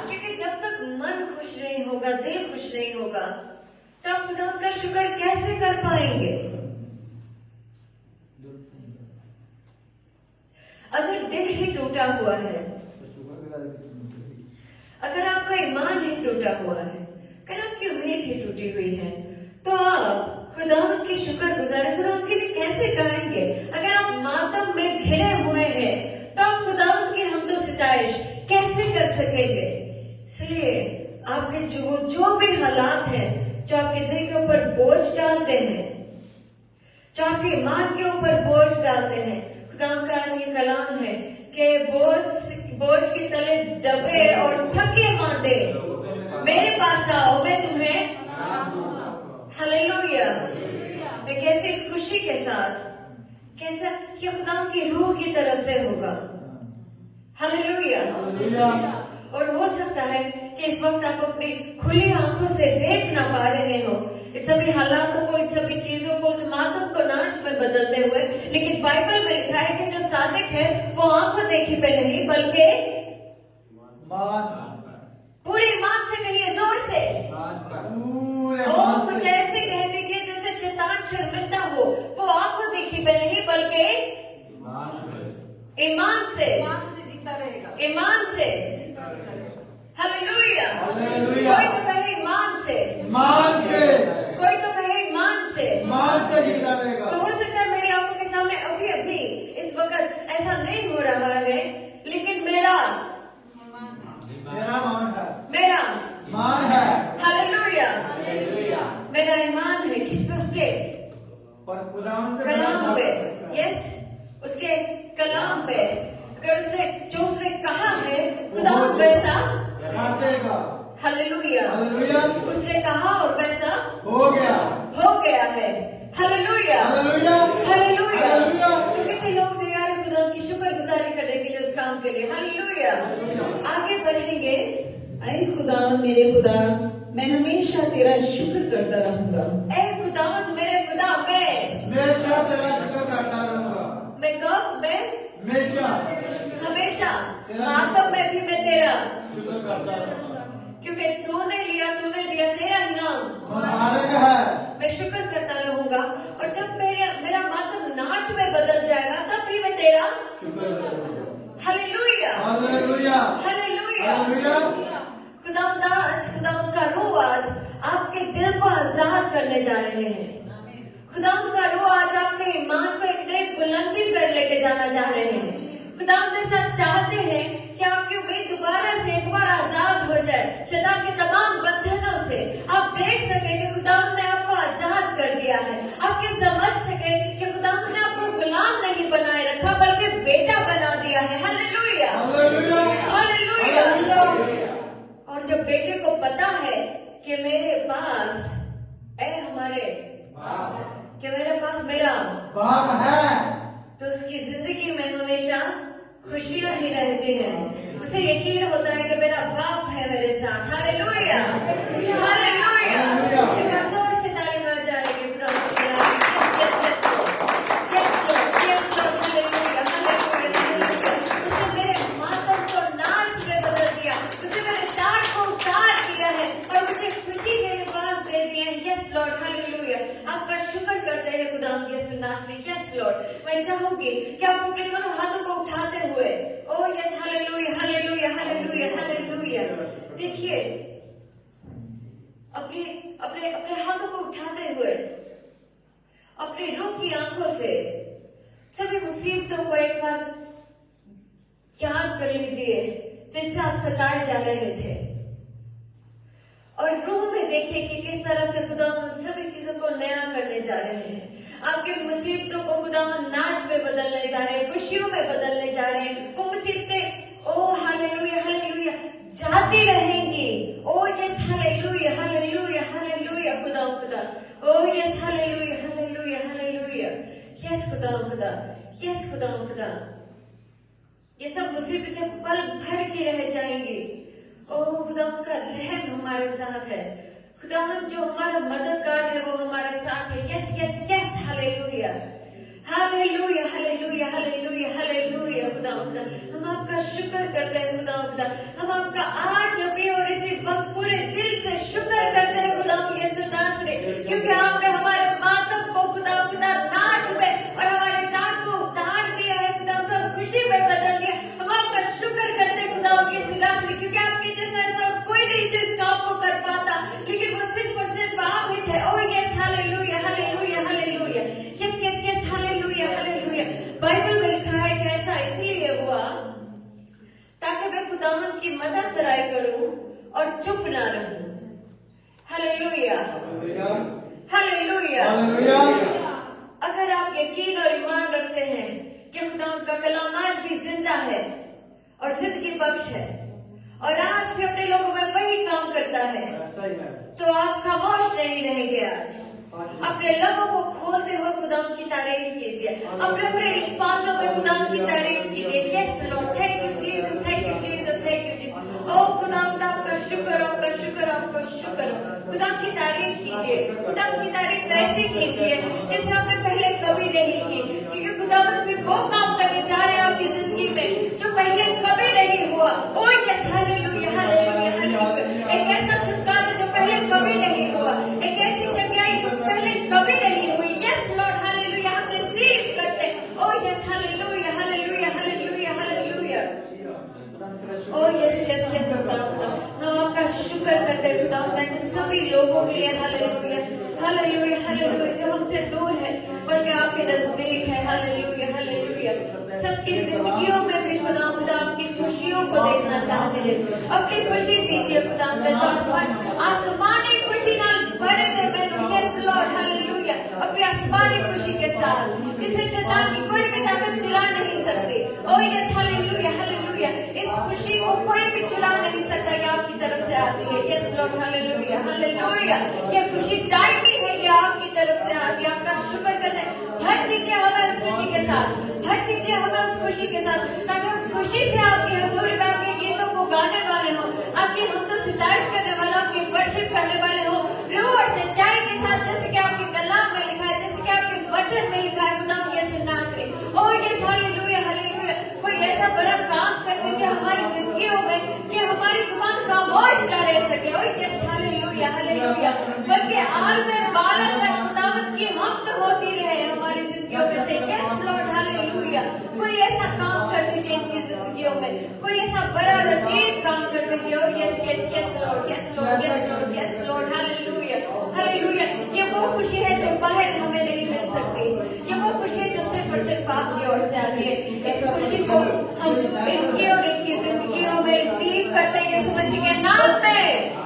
क्योंकि जब तक मन खुश नहीं होगा, दिल खुश नहीं होगा, तो आप खुदावंद का शुक्र कैसे कर पाएंगे? अगर दिल ही टूटा हुआ है, अगर आपका ईमान ही टूटा हुआ है, अगर आपकी उम्मीद ही टूटी हुई है, तो आप खुदावंद की शुक्रगुजारी खुदावंद के लिए कैसे करेंगे? अगर आप मातम में घिरे हुए हैं, तो आप खुदावंद की हम्दो सिताइश कैसे कर सकेंगे? इसलिए आपके जो भी हालात हैं, जो आपके दिल के ऊपर बोझ डालते हैं, जो आपके ईमान के ऊपर बोझ डालते हैं, खुदावंद का आज ये कलाम है कि बोझ के तले दबे और थके मांदे मेरे पास आओ, मैं तुम्हें हालेलुया। मैं कैसे खुशी के साथ, कैसा कि खुदावंद की रूह की तरफ से होगा। हालेलुया। और हो सकता है कि इस वक्त आप अपनी खुली आंखों से देख ना पा रहे हो इन सभी हालातों को, इन सभी चीजों को, उस मातम को नाच में बदलते हुए, लेकिन बाइबल में लिखा है कि जो सादिक है वो आंखों देखी पे नहीं बल्कि पूरी ईमान से कहिए, जोर से। कुछ ऐसे कह दीजिए जैसे शैतान शर्मिंदा हो, वो आंखों देखी पे नहीं बल्कि ईमान से जीता रहेगा। ईमान से। हालेलुया। हालेलुया। कोई तो कहे ईमान से, मान से, कोई तो कहे ईमान से। मान से जीता रहेगा। तो हो सकता है मेरी आंखों के सामने अभी अभी इस वक्त ऐसा नहीं हो रहा है, लेकिन मेरा मान है, मेरा मान है। Hallelujah, hallelujah. मेरा ईमान है किस पे? उसके पर खुदावंद से कलाम पे। यस, उसके कलाम पे। अगर उसने कहा है खुदावंद वैसा कर देगा। हालेलुया। हालेलुया। उसने कहा और वैसा हो गया है। Hallelujah, hallelujah. हालेलुया। हालेलुया। तो कितने लोग तैयार हैं खुदा की शुक्रगुजारी करने के लिए, उस काम के लिए? हालेलुया। आगे बढ़ेंगे। ऐ खुदावंद मेरे खुदा, मैं हमेशा तेरा शुक्र करता रहूंगा। ऐ खुदावंद मेरे खुदा, हमेशा तेरा शुक्र करता रहूंगा। मैं कब? मैं हमेशा हमेशा मातम में भी मैं तेरा, शुक्र करता रहूंगा। क्योंकि तूने लिया, तूने दिया, तेरा इनाम मालिक है। मैं शुक्र करता रहूंगा। और जब मेरा मातम नाच में बदल जाएगा, तब भी मैं तेरा शुक्र करूंगा। Hallelujah, hallelujah. हालेलुया। हालेलुया। खुदावंद का रूह आज आपके दिल को आजाद करने जा रहे हैं। खुदावंद का रूह आज आपके ईमान को एक नई बुलंदी पर लेके जाना चाह रहे हैं। खुदावंद ऐसा चाहते हैं कि आपकी उम्मीद दोबारा से एक बार आजाद हो जाए शैतान के तमाम बंधनों से। आप देख सके कि खुदावंद ने आपको आजाद कर दिया है। आप ये समझ सके कि खुदावंद ने आपको गुलाम नहीं बनाए रखा बल्कि बेटा बना दिया है। Hallelujah, hallelujah. हालेलुया। और जब बेटे को पता है कि मेरे पास कि मेरे पास मेरा बाप है, तो उसकी जिंदगी में हमेशा खुशियां ही रहती हैं। उसे यकीन होता है कि मेरा बाप है मेरे साथ। Hallelujah, hallelujah. एक बार जोर से ताली बजा जाएगी खुदा को शुक्राना। Yes Lord, yes Lord, hallelujah, hallelujah, hallelujah. उसने मेरे मातम को नाच में बदल दिया, उसने मेरे टाट को उतार दिया है और मुझे खुशी के लिबास दे दिए हैं। Yes Lord, hallelujah. आपका शुक्र करते हैं खुदा यीशु नासरी। यस लॉर्ड, मैं चाहूंगी कि आप अपने दोनों हाथों को उठाते हुए, ओ yes, hallelujah, hallelujah, hallelujah, hallelujah. देखिए, अपने अपने अपने हाथों को उठाते हुए अपनी रूह की आंखों से सभी मुसीबतों को एक बार याद कर लीजिए जिनसे आप सताए जा रहे थे, और रूह में देखिए कि किस तरह से खुदा उन सभी चीजों को नया करने जा रहे हैं। आपकी मुसीबतों को खुदा नाच में बदलने जा रहे हैं, खुशियों में बदलने जा रहे हैं। वो मुसीबतें, ओ हालेलुया, हालेलुया, जाती रहेंगी। ओ यस, हालेलुया, हालेलुया, हालेलुया, खुदा खुदा, ओ yes, hallelujah, hallelujah, hallelujah, yes खुदा खुदा, यस खुदा खुदा। ये सब मुसीबतें पल भर की रह जाएंगी। ओ खुदा का रहम हमारे साथ है। खुदा जो हमारा मददगार है वो हमारे साथ है। Yes yes yes, hallelujah, hallelujah, hallelujah, hallelujah, hallelujah. खुदा खुदा, हम आपका शुक्र करते हैं खुदा खुदा। हम आपका आज अभी और इसी वक्त पूरे दिल से शुक्र करते हैं खुदा यीशु नासरी, क्योंकि आपने हमारे मातम को खुदा खुदा नाच में और हमारे टाट को उतार दिया है खुदा खुदा, खुशी में बदल दिया। हम आपका शुक्र करते हैं खुदा यीशु नासरी, क्योंकि आपके जैसा ऐसा कोई नहीं जो इस काम को कर पाता, लेकिन वो सिर्फ और सिर्फ आप ही थे। ओ yes, hallelujah, hallelujah, hallelujah, yes yes yes, hallelujah, hallelujah. Bible में लिखा है कि ऐसा इसलिए हुआ ताकि मैं खुदावंद की मदद सराय करूं और चुप ना रहूं। Hallelujah, hallelujah. अगर आप यकीन और ईमान रखते हैं कि खुदावंद का कलाम आज भी जिंदा है और जिंदगी बख्श है और आज भी अपने लोगों में वही काम करता है, तो आप खामोश नहीं रहेंगे। आज अपने लबों को खोलते हुए खुदा की तारीफ कीजिए, अपने अपने अल्फाजों में खुदा की तारीफ कीजिए। Yes lord, thank you Jesus, thank you Jesus, thank you Jesus. ओ खुदा खुदा, आपका शुक्र, आपका शुक्र, आपका शुक्र। खुदा की तारीफ कीजिए, खुदा की तारीफ ऐसे कीजिए जैसे आपने पहले कभी नहीं की, क्योंकि खुदावंद भी वो काम करने जा रहे हैं आपकी जिंदगी में जो पहले कभी नहीं हुआ। ओ यस, हालेलुया, हालेलुया, हालेलुया। एक ऐसा छुटकारा जो पहले कभी नहीं हुआ, एक ऐसी जगह जो पहले कभी नहीं हुई। यस लॉर्ड, हालेलुया, हम रिसीव करते। ओ yes, hallelujah, hallelujah, hallelujah, hallelujah. ओ यस यस यस, खुदा हम आपका शुक्र करते हैं खुदा इन सभी लोगों के लिए। हालेलुया, हालेलुया, हालेलुया, जो हमसे दूर है बल्कि आपके नजदीक है। Hallelujah, hallelujah. सबकी जिंदगियों में भी खुदा खुदा आपकी खुशियों को देखना चाहते हैं। अपनी खुशी दीजिए खुदा, जो आसमानी खुशी ना भरे थे मैंने। यस लॉर्ड, हालेलुया, अपनी आसमानी खुशी के साथ जिसे शैतान की कोई भी ताकत चुरा नहीं सकती। ओ यस, हालेलुया, हालेलुया। इस खुशी को कोई भी चुरा नहीं सकता कि आपकी तरफ से आती है। Yes Lord, hallelujah, hallelujah. ये खुशी दायमी है कि आपकी तरफ से आती है। आपका शुक्र करते हैं। भर दीजिए हमें उस खुशी के साथ, भर दीजिए हमें उस खुशी के साथ, ताकि हम खुशी से आपकी हजूरी में आपके गीतों को गाने वाले हो, आपकी हमदो सितारिश करने वाले, आपकी वर्शिप करने वाले हो, रूह और सच्चाई के साथ, जैसे कि आपके कलाम में लिखा है, जैसे कि आपके वचन में लिखा है खुदा यीशु नासरी। ओ यस, हालेलुया, हालेलुया। कोई ऐसा बड़ा काम कर दीजिए हमारी जिंदगियों में कि हमारी जुबान खामोश न रह सके। ओ यस, हालेलुया, हालेलुया। बल्कि आल में बालक तक खुदावंद की हमद होती रहे हमारी जिंदगियों में से। Yes Lord, hallelujah. कोई ऐसा काम कर दीजिए इनकी जिंदगियों में, कोई ऐसा बड़ा रजीब काम कर दीजिए। और yes yes yes Lord, yes Lord, yes Lord, yes Lord, hallelujah, hallelujah. ये वो खुशी है जो बाहर हमें नहीं मिल सकती, ये वो खुशी है जो सिर्फ और सिर्फ आपकी ओर से आती है। इस खुशी को हम इनकी और इनकी जिंदगियों में रिसीव करते हैं यीशु मसीह के नाम में।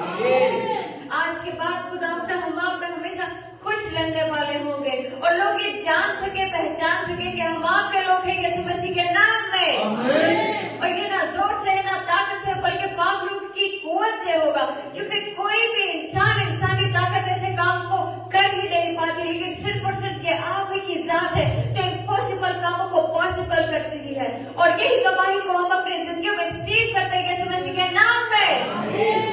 आज के बाद खुदा हम आप में हमेशा खुश रहने वाले होंगे और लोग ये जान सके, पहचान सके कि हम आपके लोग हैं यीशु मसीह के नाम में। और ये ना जोर से है ना ताकत से, बल्कि पाक रूह की कुव्वत से होगा, क्योंकि कोई भी इंसान इंसानी ताकत ऐसे काम को कर ही नहीं पाती, लेकिन सिर्फ और सिर्फ ये आप ही की जात है जो इम्पॉसिबल कामों को पॉसिबल सफल करती है। और यही गवाही को हम अपनी जिंदगी में रिसीव करते हैं यीशु मसीह के नाम में।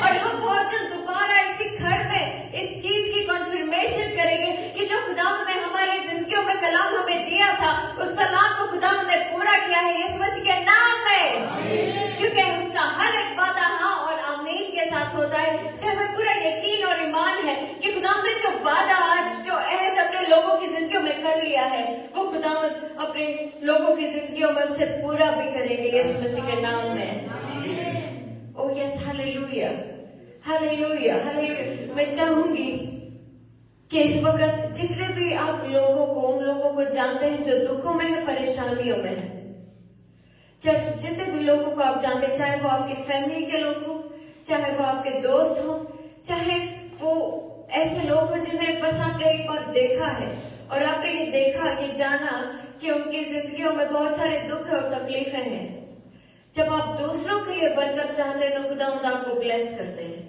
और हम बहुत जल्द दोबारा इसी घर में इस चीज की कॉन्फर्मेशन करेंगे कि जो खुदा ने हमारी जिंदगियों में कलाम हमें दिया था, उस कलाम को खुदा ने पूरा किया है यीशु मसीह के नाम में। क्योंकि उसका हर एक वादा हाँ और आमीन के साथ होता है। इससे हमें पूरा यकीन और ईमान है कि खुदा ने जो वादा आज जो अहद अपने लोगों की जिंदगियों में कर लिया है, वो खुदा अपने लोगों की जिंदगियों में उसे पूरा भी करेंगे यीशु मसीह के नाम में। Oh yes, hallelujah, hallelujah, hallelujah. मैं चाहूंगी कि इस वक्त जितने भी आप लोगों को, उन लोगों को जानते हैं जो दुखों में है, परेशानियों में है, चर्च जितने भी लोगों को आप जानते हैं, चाहे वो आपकी फैमिली के लोग हो, चाहे वो आपके दोस्त हो, चाहे वो ऐसे लोग हो जिन्हें बस आपने एक बार देखा है और आपने ये देखा, ये जाना कि उनकी जिंदगियों में बहुत सारे दुख और तकलीफें हैं। जब आप दूसरों के लिए बरकत चाहते हैं तो खुदा आपको ब्लेस करते हैं।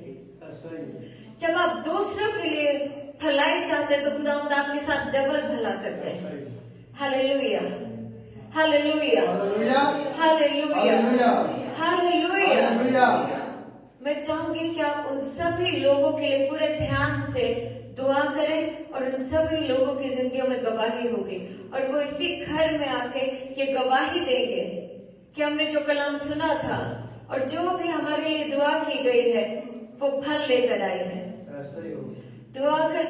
जब आप दूसरों के लिए भलाई चाहते हैं तो खुदा आपके साथ डबल भला करते हैं। Hallelujah, hallelujah, hallelujah, hallelujah. मैं चाहूंगी कि आप उन सभी लोगों के लिए पूरे ध्यान से दुआ करें और उन सभी लोगों की जिंदगियों में गवाही होगी और वो इसी घर में आके ये गवाही देंगे कि हमने जो कलाम सुना था और जो भी हमारे लिए दुआ की गई है वो फल लेकर आई है। दुआ कर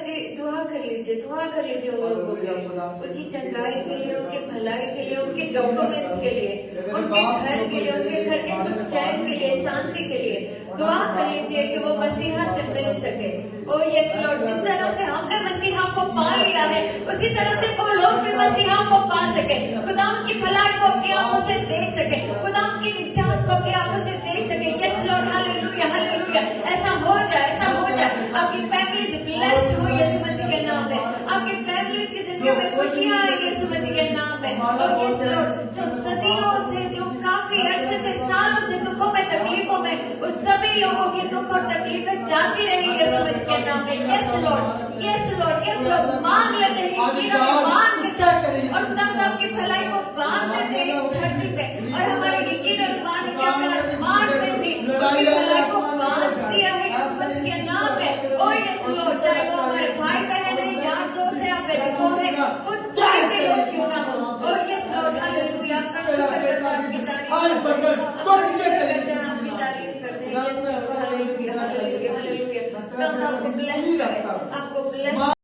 लीजिए उन लोगों के लिए, उनकी चंगाई के लिए, उनके भलाई के लिए, उनके डॉक्यूमेंट्स के लिए, उनके घर के लिए, उनके घर के सुख चैन के लिए, शांति के लिए दुआ कर लीजिए कि वो मसीहा से मिल सके। ओ यस लॉर्ड, जिस तरह से हमने मसीहा को पा लिया है उसी तरह से वो लोग भी मसीहा को पा सके, खुदा की भलाई को अपनी आंखों से देख सके, खुदा की निजात को अपनी आंखों से देख सके। Yes Lord, hallelujah, hallelujah. ऐसा हो जाए, ऐसा हो जाए। आपकी फैमिली ब्लेस्ड हो यीशु मसीह के नाम में। आपकी फैमिलीज की जिंदगी में खुशियां आए यीशु मसीह के नाम में। और यस लॉर्ड, जो सदियों से, जो काफी अरसे से, सालों से दुखों में, तकलीफों में, उन सभी लोगों की दुख और तकलीफें जाती रही यीशु मसीह के नाम में। Yes Lord, yes Lord, yes Lord. मांग लेते हैं ईमान के साथ और खुदा आपकी भलाई को बांध देते हैं इस धरती पे। और हमारे यकीन और ईमान है कि हमने आसमान में भी उनकी भलाई को बांध दिया है यीशु मसीह के नाम में। ओ यस लॉर्ड, चाहे वो हमारे भाई बहन है, यार दोस्त है, या फिर वो है, वो चाहे भी लोग क्यों ना हो। ओ यस लॉर्ड, हालेलुया। आपका शुक्र करते हैं, आपकी तारीफ करते हैं, आपकी तारीफ करते हैं। Yes Lord, hallelujah, hallelujah, hallelujah. तो आपको ब्लेस करें, आपको ब्लेस